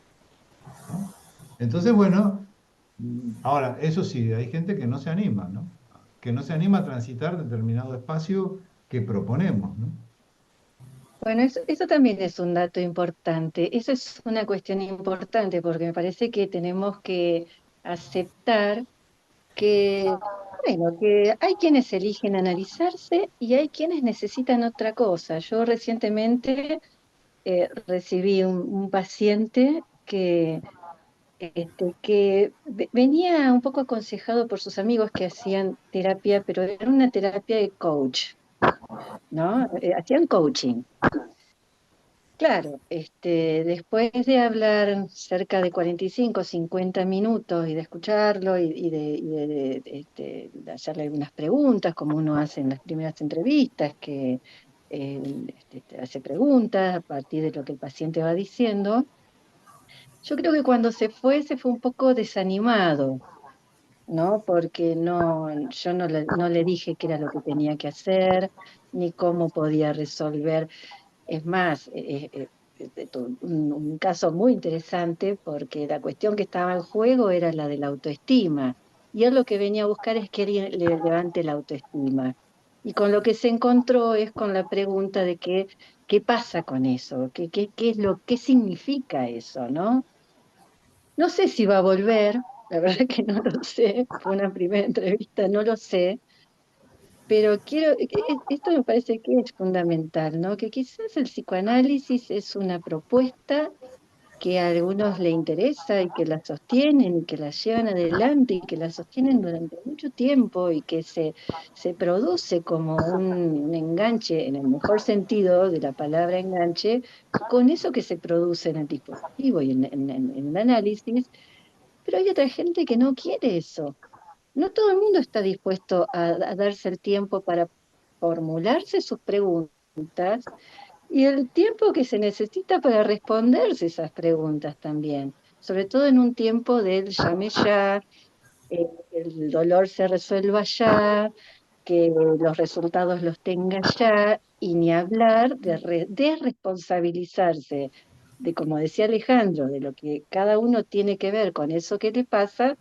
S2: ¿no? Entonces, bueno, ahora, eso sí, hay gente que no se anima, ¿no? Que no se anima a transitar determinado espacio que proponemos, ¿no?
S1: Bueno, eso también es un dato importante. Eso es una cuestión importante porque me parece que tenemos que aceptar que, bueno, que hay quienes eligen analizarse y hay quienes necesitan otra cosa. Yo recientemente recibí un paciente que venía un poco aconsejado por sus amigos que hacían terapia, pero era una terapia de coach, ¿no? Hacían coaching. Claro, después de hablar cerca de 45, 50 minutos y de escucharlo de hacerle algunas preguntas, como uno hace en las primeras entrevistas, que te hace preguntas a partir de lo que el paciente va diciendo, yo creo que cuando se fue un poco desanimado, ¿no? Porque yo no le dije qué era lo que tenía que hacer, ni cómo podía resolver. Es más, un caso muy interesante porque la cuestión que estaba en juego era la de la autoestima. Y él lo que venía a buscar es que alguien le levante la autoestima. Y con lo que se encontró es con la pregunta de qué pasa con eso, qué es qué significa eso, ¿no? No sé si va a volver, la verdad que no lo sé, fue una primera entrevista, no lo sé, pero esto me parece que es fundamental, ¿no? Que quizás el psicoanálisis es una propuesta que a algunos le interesa y que la sostienen y que la llevan adelante y que la sostienen durante mucho tiempo y que se produce como un enganche, en el mejor sentido de la palabra enganche, con eso que se produce en el dispositivo y en el análisis, pero hay otra gente que no quiere eso. No todo el mundo está dispuesto a darse el tiempo para formularse sus preguntas y el tiempo que se necesita para responderse esas preguntas también, sobre todo en un tiempo del llame ya, que el dolor se resuelva ya, que los resultados los tenga ya, y ni hablar de responsabilizarse, de como decía Alejandro, de lo que cada uno tiene que ver con eso que le pasa,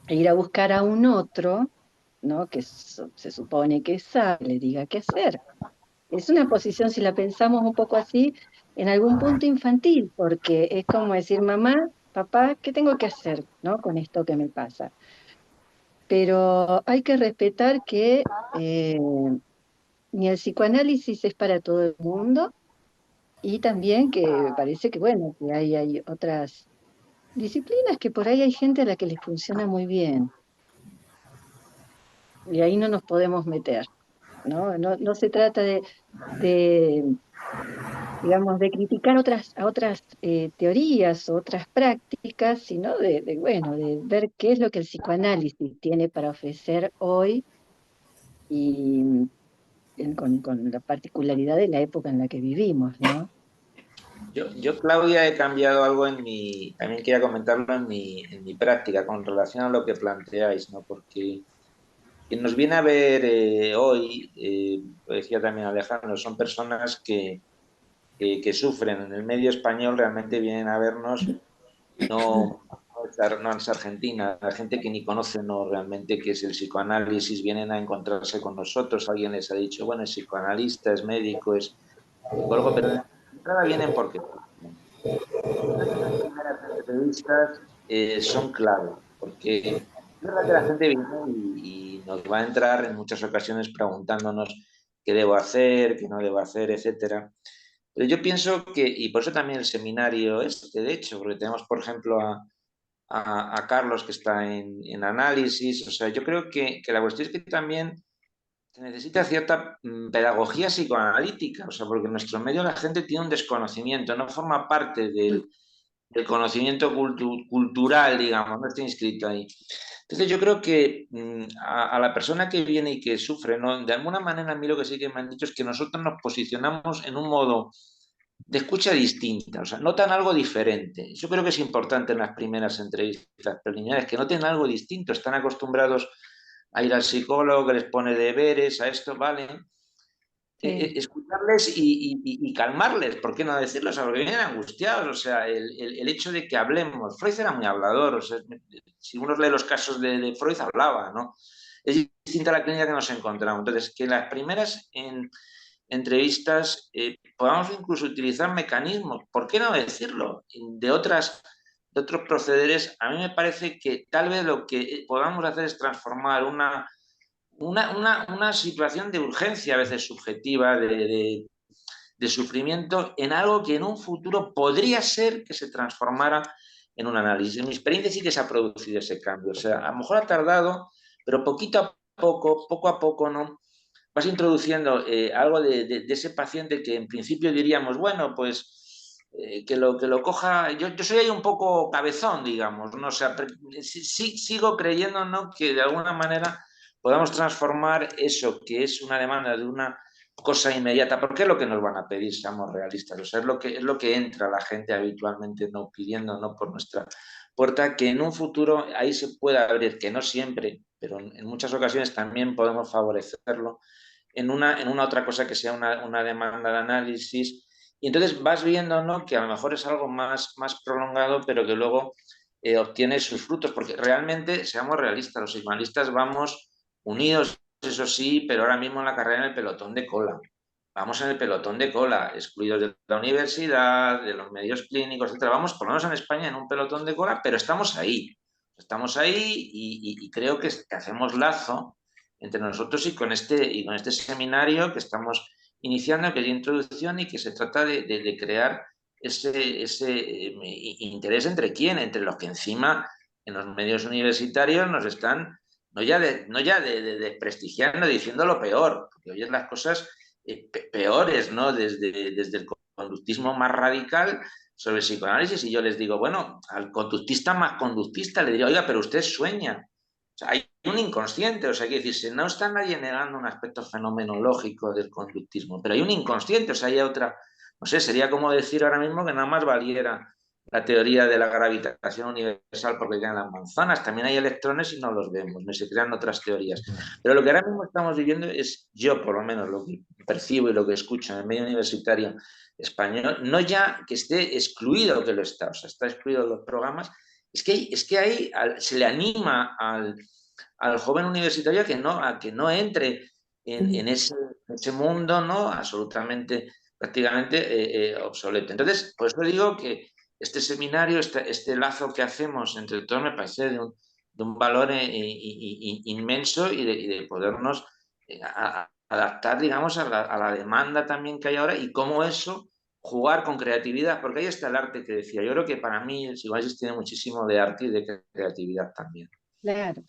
S1: e ir a buscar a un otro, ¿no? Que se supone que sabe, le diga qué hacer. Es una posición, si la pensamos un poco así, en algún punto infantil, porque es como decir, mamá, papá, ¿qué tengo que hacer, ¿no? Con esto que me pasa. Pero hay que respetar que ni el psicoanálisis es para todo el mundo, y también que parece que, bueno, que hay otras disciplinas que por ahí hay gente a la que les funciona muy bien, y ahí no nos podemos meter, ¿no? No se trata de, digamos, de criticar a otras teorías o otras prácticas, sino bueno, de ver qué es lo que el psicoanálisis tiene para ofrecer hoy, y con la particularidad de la época en la que vivimos, ¿no?
S4: Yo, Claudia, he cambiado algo también quería comentarlo en mi práctica con relación a lo que planteáis, ¿no? Porque quien nos viene a ver hoy, lo decía también Alejandro, son personas que sufren. En el medio español realmente vienen a vernos, no es Argentina, la gente que ni conoce no realmente qué es el psicoanálisis, vienen a encontrarse con nosotros, alguien les ha dicho, bueno, es psicoanalista, es médico, es psicólogo, pero de entrada vienen porque estas primeras entrevistas son clave, porque es verdad que la gente viene y nos va a entrar en muchas ocasiones preguntándonos qué debo hacer, qué no debo hacer, etcétera. Pero yo pienso que, y por eso también el seminario este, de hecho, porque tenemos, por ejemplo, a Carlos que está en análisis, o sea, yo creo que la cuestión es que también se necesita cierta pedagogía psicoanalítica, o sea, porque en nuestro medio la gente tiene un desconocimiento, no forma parte del conocimiento cultural, digamos, no está inscrito ahí. Entonces yo creo que a la persona que viene y que sufre, ¿no? De alguna manera a mí lo que sí que me han dicho es que nosotros nos posicionamos en un modo de escucha distinta, o sea, notan algo diferente. Yo creo que es importante en las primeras entrevistas preliminares que noten algo distinto, están acostumbrados a ir al psicólogo que les pone deberes, a esto, ¿vale?
S1: Sí,
S4: Escucharles y calmarles, ¿por qué no decirlo? O sea, porque vienen angustiados, o sea, el hecho de que hablemos. Freud era muy hablador, o sea, si uno lee los casos de Freud, hablaba, ¿no? Es distinta a la clínica que nos encontramos. Entonces, que las primeras entrevistas podamos incluso utilizar mecanismos, ¿por qué no decirlo? De otros procederes, a mí me parece que tal vez lo que podamos hacer es transformar una situación de urgencia, a veces subjetiva, de sufrimiento, en algo que en un futuro podría ser que se transformara en un análisis. En mi experiencia sí que se ha producido ese cambio. O sea, a lo mejor ha tardado, pero poco a poco, ¿no? Vas introduciendo algo de ese paciente que en principio diríamos, bueno, pues que lo coja. Yo soy ahí un poco cabezón, digamos, ¿no? O sea, sigo creyendo, ¿no? Que de alguna manera podamos transformar eso que es una demanda de una cosa inmediata, porque es lo que nos van a pedir, seamos realistas. O sea, es lo que entra la gente habitualmente no pidiendo, no por nuestra puerta, que en un futuro ahí se pueda abrir, que no siempre, pero en muchas ocasiones también podemos favorecerlo en una otra cosa que sea una demanda de análisis. Y entonces vas viendo, ¿no? Que a lo mejor es algo más prolongado, pero que luego obtiene sus frutos, porque realmente, seamos realistas, los psicoanalistas vamos unidos, eso sí, pero ahora mismo en la carrera en el pelotón de cola. Vamos en el pelotón de cola, excluidos de la universidad, de los medios clínicos, etc. Vamos, por lo menos en España, en un pelotón de cola, pero estamos ahí. Estamos ahí y creo que hacemos lazo entre nosotros y con este seminario que estamos iniciando, que es de introducción y que se trata de crear ese interés entre quién, entre los que encima en los medios universitarios nos están no ya de desprestigiando, diciendo lo peor, porque oyes las cosas peores, ¿no? Desde el conductismo más radical sobre el psicoanálisis y yo les digo, bueno, al conductista más conductista le diría, oiga, pero usted sueña. O sea, hay un inconsciente, o sea, quiere decirse, no está nadie negando un aspecto fenomenológico del conductismo, pero hay un inconsciente, o sea, hay otra, no sé, sería como decir ahora mismo que nada más valiera la teoría de la gravitación universal porque caen las manzanas, también hay electrones y no los vemos, no se crean otras teorías. Pero lo que ahora mismo estamos viviendo es, yo por lo menos lo que percibo y lo que escucho en el medio universitario español, no ya que esté excluido, que lo está, o sea, está excluido de los programas, es que ahí se le anima al joven universitario a que no entre en ese mundo, ¿no? Absolutamente, prácticamente obsoleto. Entonces, por eso digo que este seminario, este lazo que hacemos entre todos me parece de un valor inmenso y de podernos adaptar, digamos, a la demanda también que hay ahora y cómo eso jugar con creatividad, porque ahí está el arte que decía. Yo creo que para mí el psicoanálisis tiene muchísimo de arte y de creatividad también.
S1: Claro.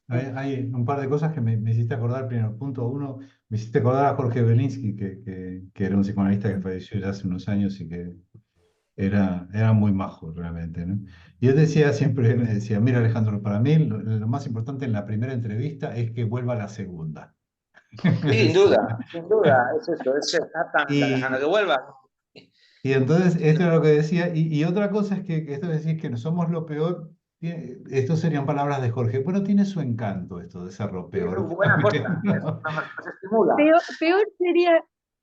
S2: Hay un par de cosas que me hiciste acordar. Primero, punto uno, me hiciste acordar a Jorge Belinsky, que era un psicoanalista que falleció ya hace unos años y que era muy majo realmente, ¿no? Y él decía siempre, me decía, mira Alejandro, para mí lo más importante en la primera entrevista es que vuelva a la segunda. Me
S4: Sí,
S2: decía.
S4: sin duda, es eso, es exactamente, Alejandro, que
S2: Y,
S4: vuelva.
S2: y entonces, esto era lo que decía. Y otra cosa es que esto de decir que no somos lo peor, esto serían palabras de Jorge. Bueno, tiene su encanto esto de ser lo
S4: Sí, es
S2: peor
S4: una buena
S2: también,
S4: cosa,
S2: ¿no?
S4: nos estimula.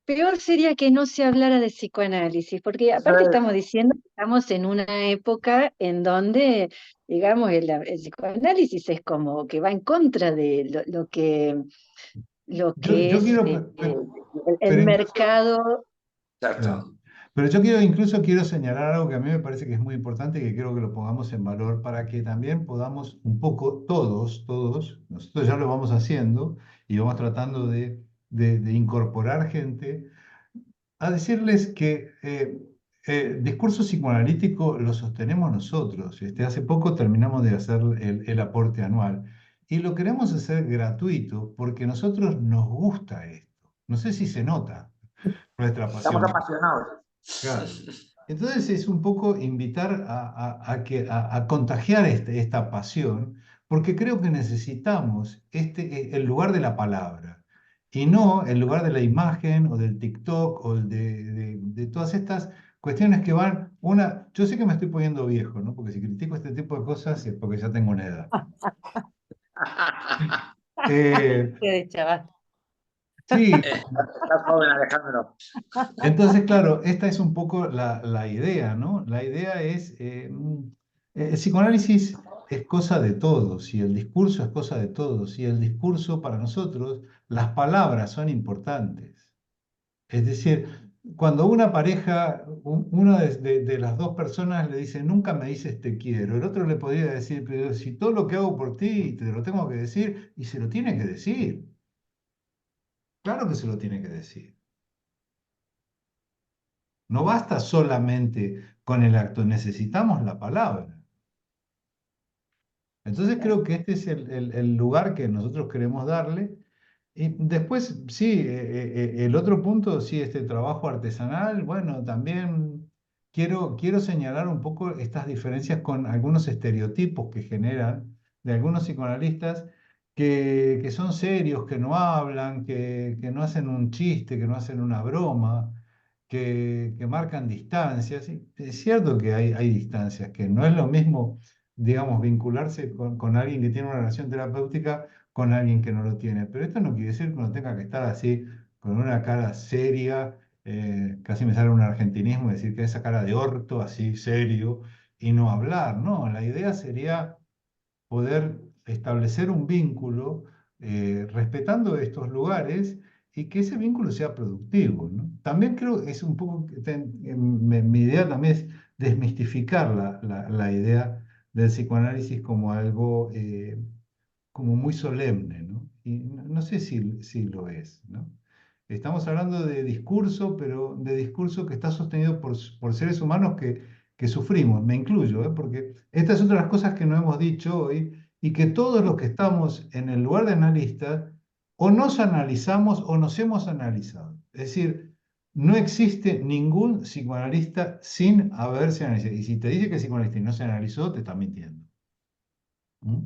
S1: Peor sería que no se hablara de psicoanálisis, porque
S4: Eso
S1: aparte
S4: es,
S1: estamos diciendo que estamos en una época en donde, digamos, el psicoanálisis es como que va en contra de lo que
S2: Yo
S1: es
S2: quiero,
S1: el
S2: pero incluso,
S1: mercado.
S2: claro.
S4: exacto.
S2: Pero yo quiero, incluso quiero señalar algo que a mí me parece que es muy importante y que quiero que lo pongamos en valor para que también podamos un poco todos, nosotros ya lo vamos haciendo y vamos tratando de incorporar gente a decirles que discurso psicoanalítico lo sostenemos nosotros. Hace poco terminamos de hacer el aporte anual y lo queremos hacer gratuito porque a nosotros nos gusta esto. No sé si se nota nuestra
S4: Estamos
S2: pasión.
S4: apasionados.
S2: Claro. Entonces es un poco invitar a contagiar esta pasión, porque creo que necesitamos el lugar de la palabra y no el lugar de la imagen o del TikTok o de todas estas cuestiones que van yo sé que me estoy poniendo viejo, ¿no? Porque si critico este tipo de cosas es porque ya tengo una edad. Eh,
S5: De chaval.
S2: sí,
S4: Estás joven, Alejandro.
S2: entonces, claro, esta es un poco la idea, ¿no? La idea es, el psicoanálisis es cosa de todos y el discurso es cosa de todos y el discurso para nosotros, las palabras son importantes. Es decir, cuando una pareja, una de las dos personas le dice, nunca me dices te quiero, el otro le podría decir, pero si todo lo que hago por ti te lo tengo que decir, y se lo tiene que decir. Claro que se lo tiene que decir. No basta solamente con el acto, necesitamos la palabra. Entonces creo que este es el lugar que nosotros queremos darle. Y después, sí, el otro punto, sí, este trabajo artesanal, bueno, también quiero señalar un poco estas diferencias con algunos estereotipos que generan de algunos psicoanalistas que son serios, que no hablan, que no hacen un chiste, que no hacen una broma, que marcan distancias. Y es cierto que hay distancias, que no es lo mismo, digamos, vincularse con alguien que tiene una relación terapéutica con alguien que no lo tiene. Pero esto no quiere decir que uno tenga que estar así, con una cara seria, casi me sale un argentinismo, decir que esa cara de orto, así serio, y no hablar. No, la idea sería poder establecer un vínculo respetando estos lugares y que ese vínculo sea productivo, ¿no? También creo que es un poco, mi idea también es desmistificar la idea del psicoanálisis como algo como muy solemne, ¿no? Y no sé si lo es, ¿no? Estamos hablando de discurso, pero de discurso que está sostenido por seres humanos que sufrimos, me incluyo, ¿eh? Porque estas son otras cosas que no hemos dicho hoy y que todos los que estamos en el lugar de analistas o nos analizamos o nos hemos analizado. Es decir, no existe ningún psicoanalista sin haberse analizado. Y si te dice que es psicoanalista y no se analizó, te está mintiendo. ¿Mm?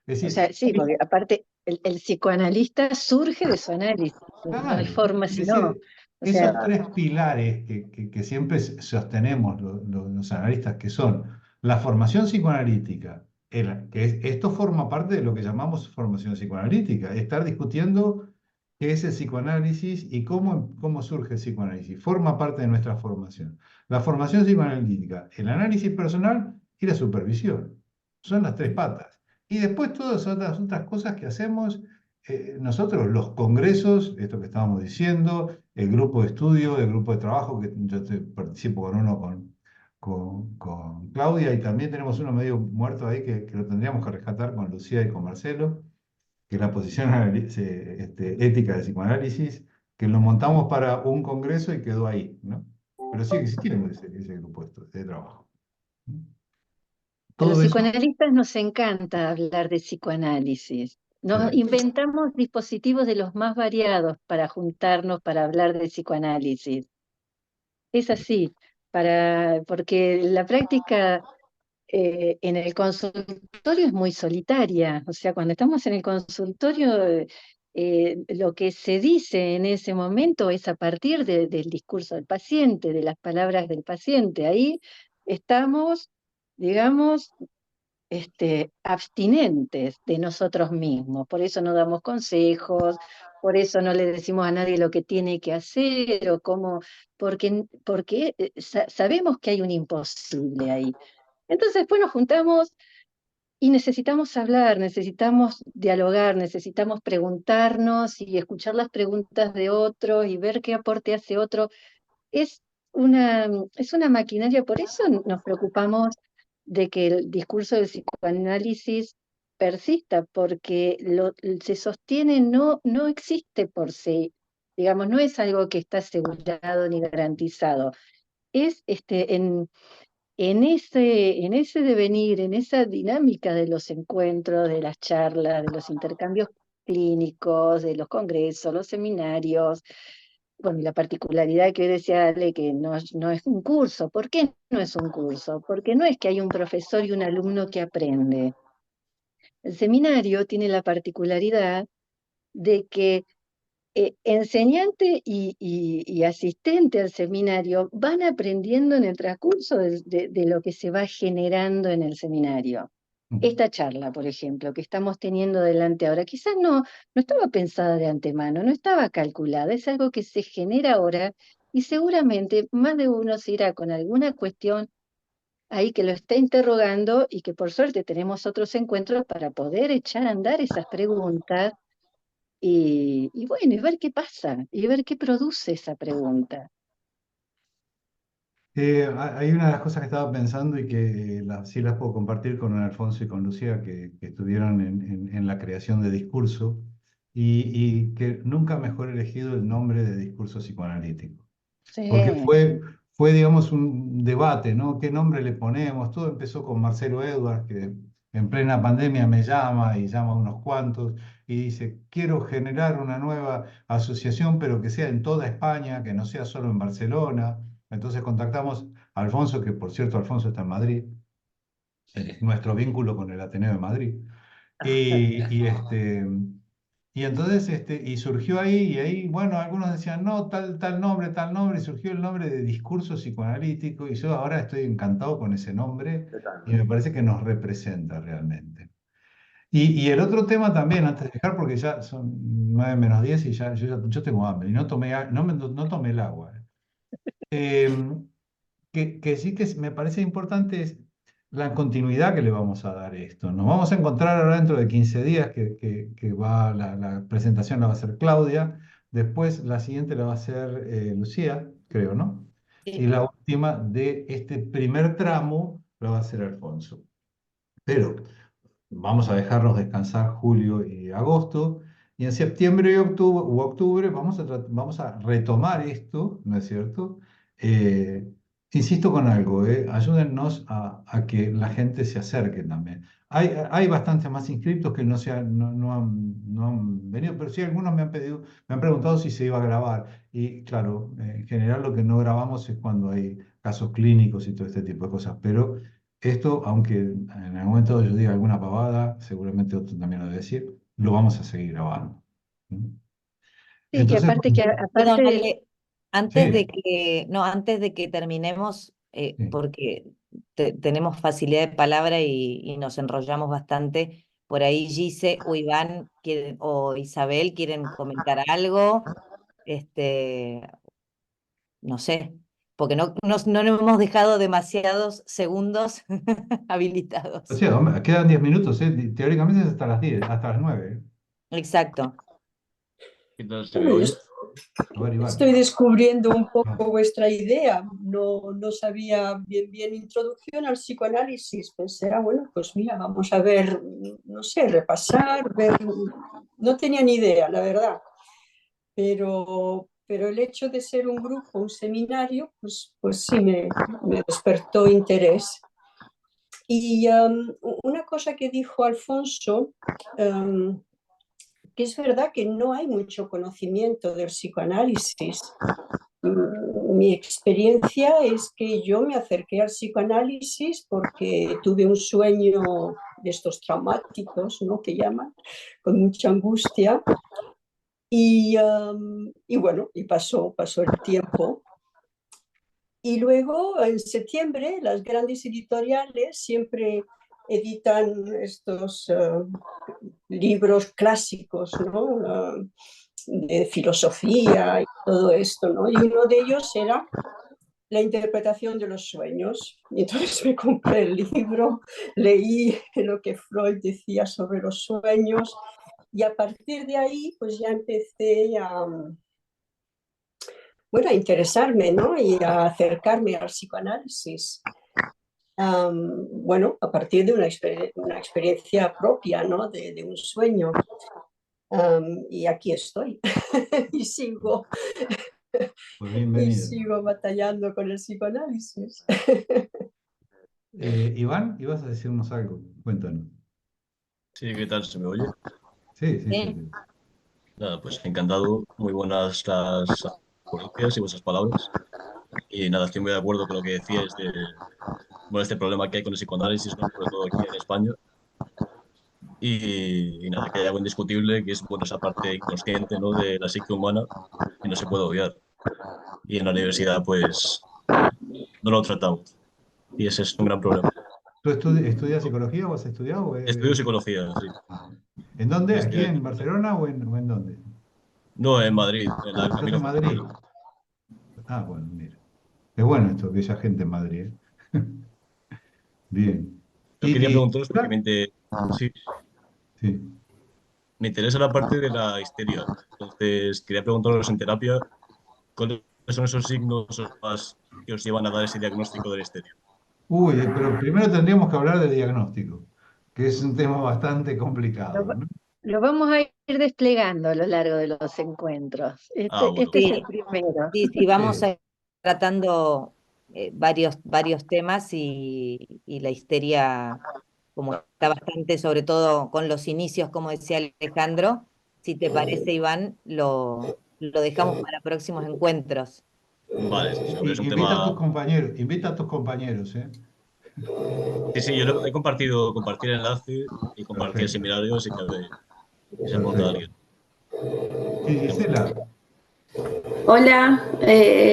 S2: Es
S1: O
S2: decir,
S1: sea, sí, porque aparte el psicoanalista surge de su análisis, no hay
S2: claro,
S1: forma
S2: es
S1: si no.
S2: decir,
S1: O sea,
S2: esos tres pilares que siempre sostenemos los analistas, que son la formación psicoanalítica, esto forma parte de lo que llamamos formación psicoanalítica, estar discutiendo qué es el psicoanálisis y cómo surge el psicoanálisis, forma parte de nuestra formación. La formación psicoanalítica, el análisis personal y la supervisión, son las tres patas. Y después todas otras cosas que hacemos nosotros, los congresos, esto que estábamos diciendo, el grupo de estudio, el grupo de trabajo, que yo participo con uno con Claudia, y también tenemos uno medio muerto ahí que lo tendríamos que rescatar con Lucía y con Marcelo, que es la posición ética de psicoanálisis, que lo montamos para un congreso y quedó ahí, ¿no? Pero sigue existiendo ese grupo de trabajo.
S1: a los
S2: Todo eso,
S1: psicoanalistas nos encanta hablar de psicoanálisis. Nos
S2: sí.
S1: inventamos dispositivos de los más variados para juntarnos para hablar de psicoanálisis. Es así, porque la práctica en el consultorio es muy solitaria. O sea, cuando estamos en el consultorio, lo que se dice en ese momento es a partir del discurso del paciente, de las palabras del paciente. Ahí estamos, digamos, abstinentes de nosotros mismos. Por eso no damos consejos, por eso no le decimos a nadie lo que tiene que hacer o cómo, porque sabemos que hay un imposible ahí. Entonces después nos juntamos y necesitamos hablar, necesitamos dialogar, necesitamos preguntarnos y escuchar las preguntas de otros y ver qué aporte hace otro. Es es una maquinaria, por eso nos preocupamos de que el discurso del psicoanálisis persista, porque se sostiene, no existe por sí, digamos, no es algo que está asegurado ni garantizado. Es en ese devenir, en esa dinámica de los encuentros, de las charlas, de los intercambios clínicos, de los congresos, los seminarios, bueno, y la particularidad que hoy decía Ale, que no es un curso. ¿Por qué no es un curso? Porque no es que hay un profesor y un alumno que aprende. El seminario tiene la particularidad de que enseñante y asistente al seminario van aprendiendo en el transcurso de lo que se va generando en el seminario. Esta charla, por ejemplo, que estamos teniendo delante ahora, quizás no estaba pensada de antemano, no estaba calculada, es algo que se genera ahora y seguramente más de uno se irá con alguna cuestión ahí que lo está interrogando y que por suerte tenemos otros encuentros para poder echar a andar esas preguntas y bueno, y ver qué pasa, y ver qué produce esa pregunta.
S2: Hay una de las cosas que estaba pensando y que sí las puedo compartir con Alfonso y con Lucía, que estuvieron en la creación de discurso, y que nunca mejor elegido el nombre de discurso psicoanalítico. Porque
S1: Sí,
S2: digamos, un debate, ¿no? ¿Qué nombre le ponemos? Todo empezó con Marcelo Edwards, que en plena pandemia me llama y llama a unos cuantos y dice, quiero generar una nueva asociación, pero que sea en toda España, que no sea solo en Barcelona. Entonces contactamos a Alfonso, que por cierto Alfonso está en Madrid, en
S4: Sí.
S2: nuestro vínculo con el Ateneo de Madrid.
S1: ajá,
S2: Y entonces, y surgió ahí, y ahí, bueno, algunos decían, no, tal nombre, y surgió el nombre de discurso psicoanalítico, y yo ahora estoy encantado con ese nombre,
S4: Yo
S2: y me
S4: también.
S2: parece que nos representa realmente. Y el otro tema también, antes de dejar, porque ya son 9 menos 10 y yo tengo hambre, y no tomé, no tomé el agua. Que sí que me parece importante es la continuidad que le vamos a dar a esto. Nos vamos a encontrar ahora dentro de 15 días que va la presentación la va a hacer Claudia, después la siguiente la va a hacer Lucía, creo, ¿no? Y
S5: Sí.
S2: la última de este primer tramo la va a hacer Alfonso. Pero vamos a dejarlos descansar julio y agosto, y en septiembre y octubre vamos a retomar esto, ¿no es cierto? Eh, Insisto con algo, ayúdennos a que la gente se acerque también. Hay bastantes más inscriptos que no han venido, pero sí algunos me han preguntado si se iba a grabar. Y claro, en general lo que no grabamos es cuando hay casos clínicos y todo este tipo de cosas, pero esto, aunque en algún momento yo diga alguna pavada, seguramente otro también lo debe decir, lo vamos a seguir grabando. ¿Mm?
S1: Sí, y
S2: Entonces,
S1: aparte que,
S5: Perdón,
S1: aparte,
S5: Ale, antes de
S2: sí,
S5: que, no, antes de que terminemos,
S2: sí.
S5: porque tenemos facilidad de palabra y nos enrollamos bastante, por ahí Gise o Iván o Isabel quieren comentar algo, este, no sé, porque no nos hemos dejado demasiados segundos
S2: O
S5: habilitados.
S2: sea, hombre, quedan 10 minutos, ¿eh? Teóricamente es hasta las 10, hasta las 9. ¿Eh?
S5: Exacto.
S6: ¿Qué tal se me
S7: Bueno, yo
S6: oye?
S2: A ver, Iván.
S7: estoy descubriendo un
S2: Ah,
S7: poco vuestra idea. No sabía bien introducción al psicoanálisis. Pensé, bueno, pues mira, vamos a ver, no sé, repasar, ver. No tenía ni idea, la verdad. Pero el hecho de ser un grupo, un seminario, pues sí me despertó interés. Y una cosa que dijo Alfonso, que es verdad que no hay mucho conocimiento del psicoanálisis. Mi experiencia es que yo me acerqué al psicoanálisis porque tuve un sueño de estos traumáticos, ¿no? Que llaman, con mucha angustia. Y bueno, y pasó el tiempo. Y luego, en septiembre, las grandes editoriales siempre editan estos libros clásicos, ¿no? De filosofía y todo esto, ¿no? Y uno de ellos era la interpretación de los sueños. Y entonces me compré el libro, leí lo que Freud decía sobre los sueños y a partir de ahí pues ya empecé bueno, a interesarme, ¿no? Y a acercarme al psicoanálisis. Bueno, a partir de una experiencia propia, ¿no? De un sueño. Y aquí estoy y
S2: pues
S7: y
S2: bienvenido.
S7: sigo batallando con el psicoanálisis.
S2: Iván, ibas a decirnos algo. Cuéntanos.
S6: Sí, ¿qué tal se me oye?
S2: Sí, sí, sí.
S5: ¿Sí?
S2: Sí.
S6: Nada, pues encantado. Muy buenas las sugerencias y vuestras palabras. Y nada, estoy muy de acuerdo con lo que decíais de, bueno, este problema que hay con el psicoanálisis, ¿no? Sobre todo aquí en España. Y nada, que hay algo indiscutible, que es, bueno, esa parte inconsciente, ¿no? De la psique humana que no se puede obviar. Y en la universidad, pues, no lo tratamos. Y ese es un gran problema.
S2: ¿Tú estudias psicología o has estudiado?
S6: Estudio psicología, sí.
S2: ¿En dónde? ¿Aquí
S6: Este,
S2: en Barcelona o en dónde?
S6: no, en Madrid, en la
S2: ¿Estás
S6: Camilo
S2: en
S6: Fernández.
S2: Madrid? Ah, bueno, mira. Es bueno esto, que haya gente en Madrid. ¿Eh? Bien.
S6: Yo quería
S2: ¿Y
S6: preguntaros porque sí,
S2: sí.
S6: me interesa la parte de la histeria. Entonces, quería preguntaros en terapia, ¿cuáles son esos signos o más que os llevan a dar ese diagnóstico de la histeria?
S2: Uy, pero primero tendríamos que hablar de diagnóstico, que es un tema bastante
S1: lo,
S2: complicado,
S1: va-
S2: ¿no?
S1: lo vamos a ir desplegando a lo largo de los encuentros.
S6: Ah, bueno,
S1: Este es el
S5: Sí,
S1: primero.
S5: sí, sí, vamos
S2: Sí.
S5: a ir tratando varios temas y la histeria, como está bastante, sobre todo con los inicios, como decía Alejandro, si te parece, Iván, lo dejamos para próximos encuentros.
S6: vale, sí, sí, hombre, es un tema.
S2: Invita a tus compañeros, ¿eh?
S6: Sí, sí, he compartir enlace y compartir
S2: Perfecto,
S6: seminarios y cabe que se apunta a
S2: perfecto.
S6: alguien.
S2: Y Gisela,
S8: Hola,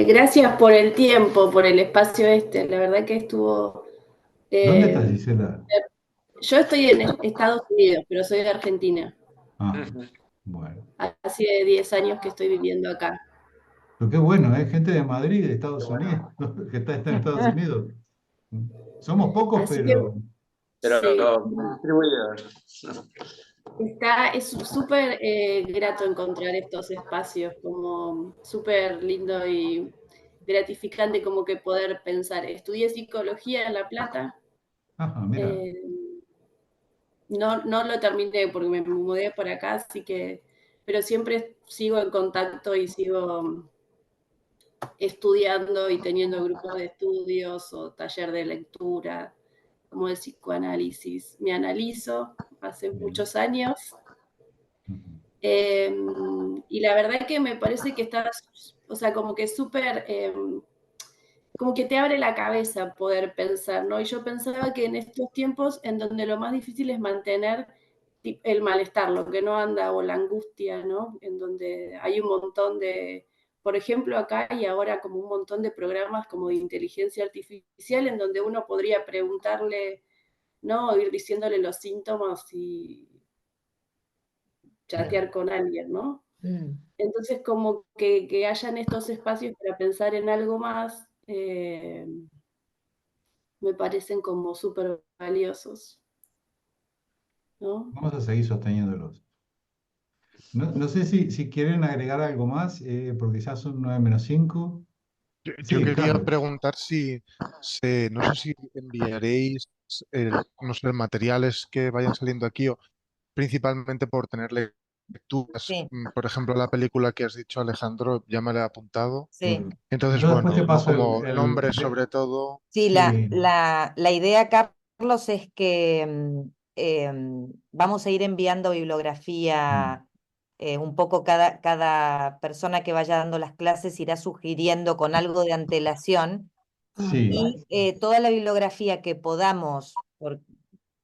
S8: gracias por el tiempo, por el espacio este. La verdad que estuvo...
S2: ¿dónde
S8: eh,
S2: estás, Gisela?
S8: yo estoy en Estados Unidos, pero soy de Argentina.
S2: Ah, bueno.
S8: Hace 10 años que estoy viviendo acá.
S2: Pero qué bueno, ¿eh? Gente de Madrid, de Estados Unidos, que está en Estados Unidos. Somos pocos,
S8: Así que
S2: pero
S4: Pero
S8: sí,
S4: distribuidos.
S8: es súper grato encontrar estos espacios, como súper lindo y gratificante como que poder pensar. Estudié psicología en La Plata.
S2: ajá, mira.
S8: eh, no lo terminé porque me mudé por acá, así que, pero siempre sigo en contacto y sigo estudiando y teniendo grupos de estudios o taller de lectura, como el psicoanálisis. Me analizo hace
S2: Bien.
S8: muchos años
S2: Ujú.
S8: y la verdad que me parece que está, o sea, como que súper como que te abre la cabeza poder pensar, ¿no? Y yo pensaba que en estos tiempos en donde lo más difícil es mantener el malestar, lo que no anda, o la angustia, ¿no? En donde hay un montón de, por ejemplo, acá y ahora como un montón de programas como de inteligencia artificial en donde uno podría preguntarle, ¿no? O ir diciéndole los síntomas y chatear con alguien, ¿no? Entonces, como que hayan estos espacios para pensar en algo más, me parecen como súper valiosos, ¿no?
S2: Vamos a seguir sosteniéndolos. No sé si quieren agregar algo más, porque ya son 9 menos 5.
S3: Yo
S2: Sí,
S3: quería
S2: Carlos.
S3: preguntar no sé si enviaréis, no sé, materiales que vayan saliendo aquí o principalmente por tener lecturas.
S5: Sí,
S3: Por ejemplo, la película que has dicho, Alejandro, ya me la he apuntado.
S5: sí.
S3: Entonces,
S2: Yo después te
S3: bueno, no
S2: paso
S3: como nombres sobre todo.
S5: Sí,
S2: sí.
S5: la idea, Carlos, es que vamos a ir enviando
S2: Mm.
S5: bibliografía, un poco cada persona que vaya dando las clases irá sugiriendo con algo de antelación
S2: Sí,
S5: y toda la bibliografía que podamos,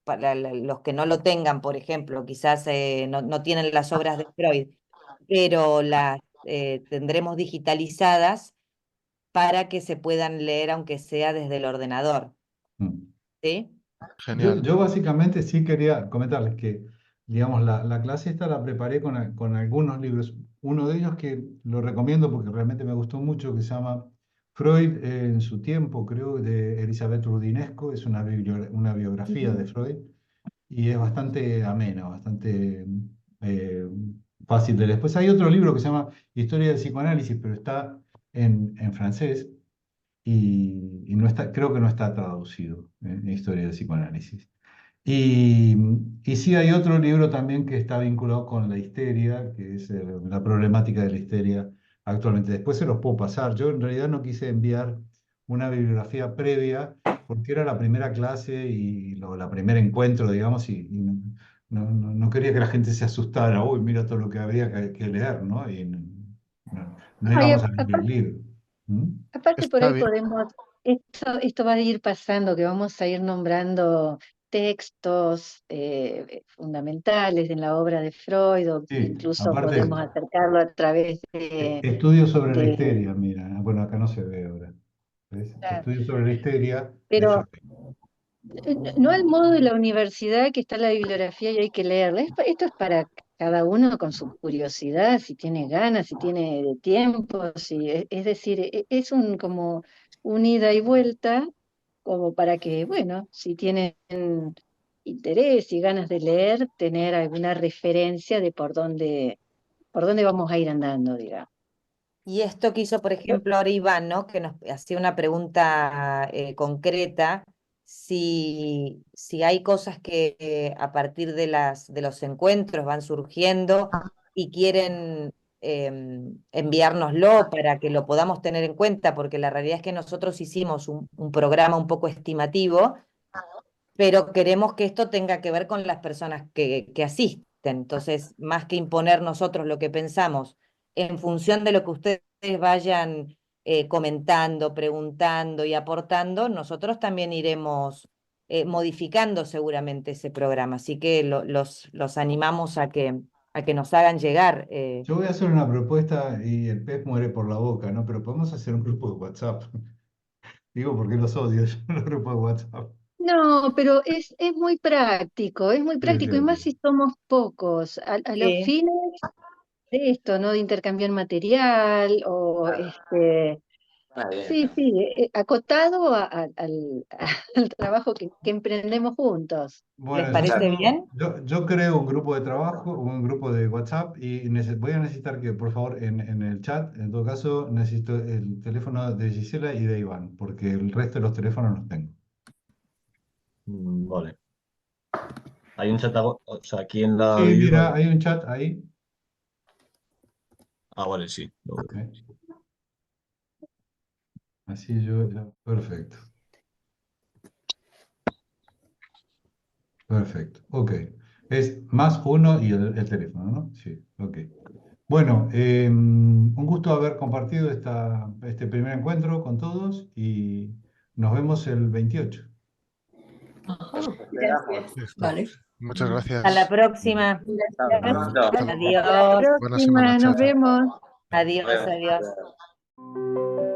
S5: para los que no lo tengan, por ejemplo, quizás no tienen las obras de Freud, pero las tendremos digitalizadas para que se puedan leer aunque sea desde el ordenador,
S2: mm.
S5: ¿sí?
S3: Genial.
S2: Yo básicamente sí quería comentarles que, digamos, la clase esta la preparé con algunos libros. Uno de ellos que lo recomiendo porque realmente me gustó mucho, que se llama Freud en su tiempo, creo, de Elizabeth Rudinesco. Es una biografía de Freud y es bastante amena, bastante eh, fácil de leer. Después hay otro libro que se llama Historia del psicoanálisis, pero está en francés y no está, creo que no está traducido en Historia del psicoanálisis. Y, y sí hay otro libro también que está vinculado con la histeria, que es la problemática de la histeria actualmente. Después se los puedo pasar. Yo en realidad no quise enviar una bibliografía previa porque era la primera clase y la primer encuentro, digamos, y no quería que la gente se asustara. Uy, mira todo lo que habría que leer, ¿no? Y no
S1: Ay,
S2: íbamos a leer el libro. ¿Mm?
S1: aparte por
S3: Está
S1: ahí
S3: bien.
S1: podemos, esto va a ir pasando, que vamos a ir nombrando textos fundamentales en la obra de Freud, o
S2: Sí,
S1: incluso
S2: aparte,
S1: podemos acercarlo a través de,
S2: estudios sobre la
S1: de-
S2: histeria, mira, bueno, acá no se ve ahora. ¿Ves?
S1: claro.
S2: Estudios sobre la histeria de
S1: Pero
S2: Freud.
S1: no al modo de la universidad, que está la bibliografía y hay que leerla. Esto es para cada uno con su curiosidad, si tiene ganas, si tiene tiempo, es decir, es un como un ida y vuelta, como para que, bueno, si tienen interés y ganas de leer, tener alguna referencia de por dónde vamos a ir andando, digamos.
S5: Y esto que hizo, por ejemplo, ahora Iván, ¿no? Que nos hacía una pregunta concreta, si hay cosas que a partir de los encuentros van surgiendo y quieren enviárnoslo para que lo podamos tener en cuenta, porque la realidad es que nosotros hicimos un programa un poco estimativo, pero queremos que esto tenga que ver con las personas que asisten. Entonces, más que imponer nosotros lo que pensamos en función de lo que ustedes vayan comentando, preguntando y aportando, nosotros también iremos modificando seguramente ese programa. Así que los animamos a que nos hagan llegar.
S2: Yo voy a hacer una propuesta y el pez muere por la boca, ¿no? Pero podemos hacer un grupo de WhatsApp. Digo, porque los odio, yo, los grupos de WhatsApp.
S1: No, pero es muy
S2: Sí, sí,
S1: práctico, y más
S2: sí.
S1: si somos pocos. A los
S5: Sí.
S1: fines de esto, ¿no? De intercambiar material o
S4: Está bien.
S1: sí, sí, acotado al trabajo que emprendemos juntos.
S5: ¿Les
S2: Bueno,
S5: parece bien?
S2: yo creo un grupo de trabajo, un grupo de WhatsApp y voy a necesitar que, por favor, en el chat, en todo caso, necesito el teléfono de Gisela y de Iván, porque el resto de los teléfonos los tengo.
S6: Vale. Hay un chat, o sea, aquí en la
S2: Sí,
S6: vídeo.
S2: mira, hay un chat ahí.
S6: Ah, vale, sí.
S2: ¿Eh? Así yo, perfecto, perfecto, ok. Es +1 y el teléfono, ¿no? Sí, ok. Bueno, un gusto haber compartido este primer encuentro con todos y nos vemos el 28.
S7: Ajá,
S8: Gracias.
S3: Listo.
S7: vale.
S3: Muchas gracias.
S5: Hasta la próxima.
S4: Hasta pronto.
S3: Hasta luego.
S5: Adiós.
S3: Buena semana,
S1: Próxima,
S3: chao,
S1: nos
S3: chao.
S1: vemos.
S5: Adiós,
S4: Nos
S5: adiós.
S4: vemos.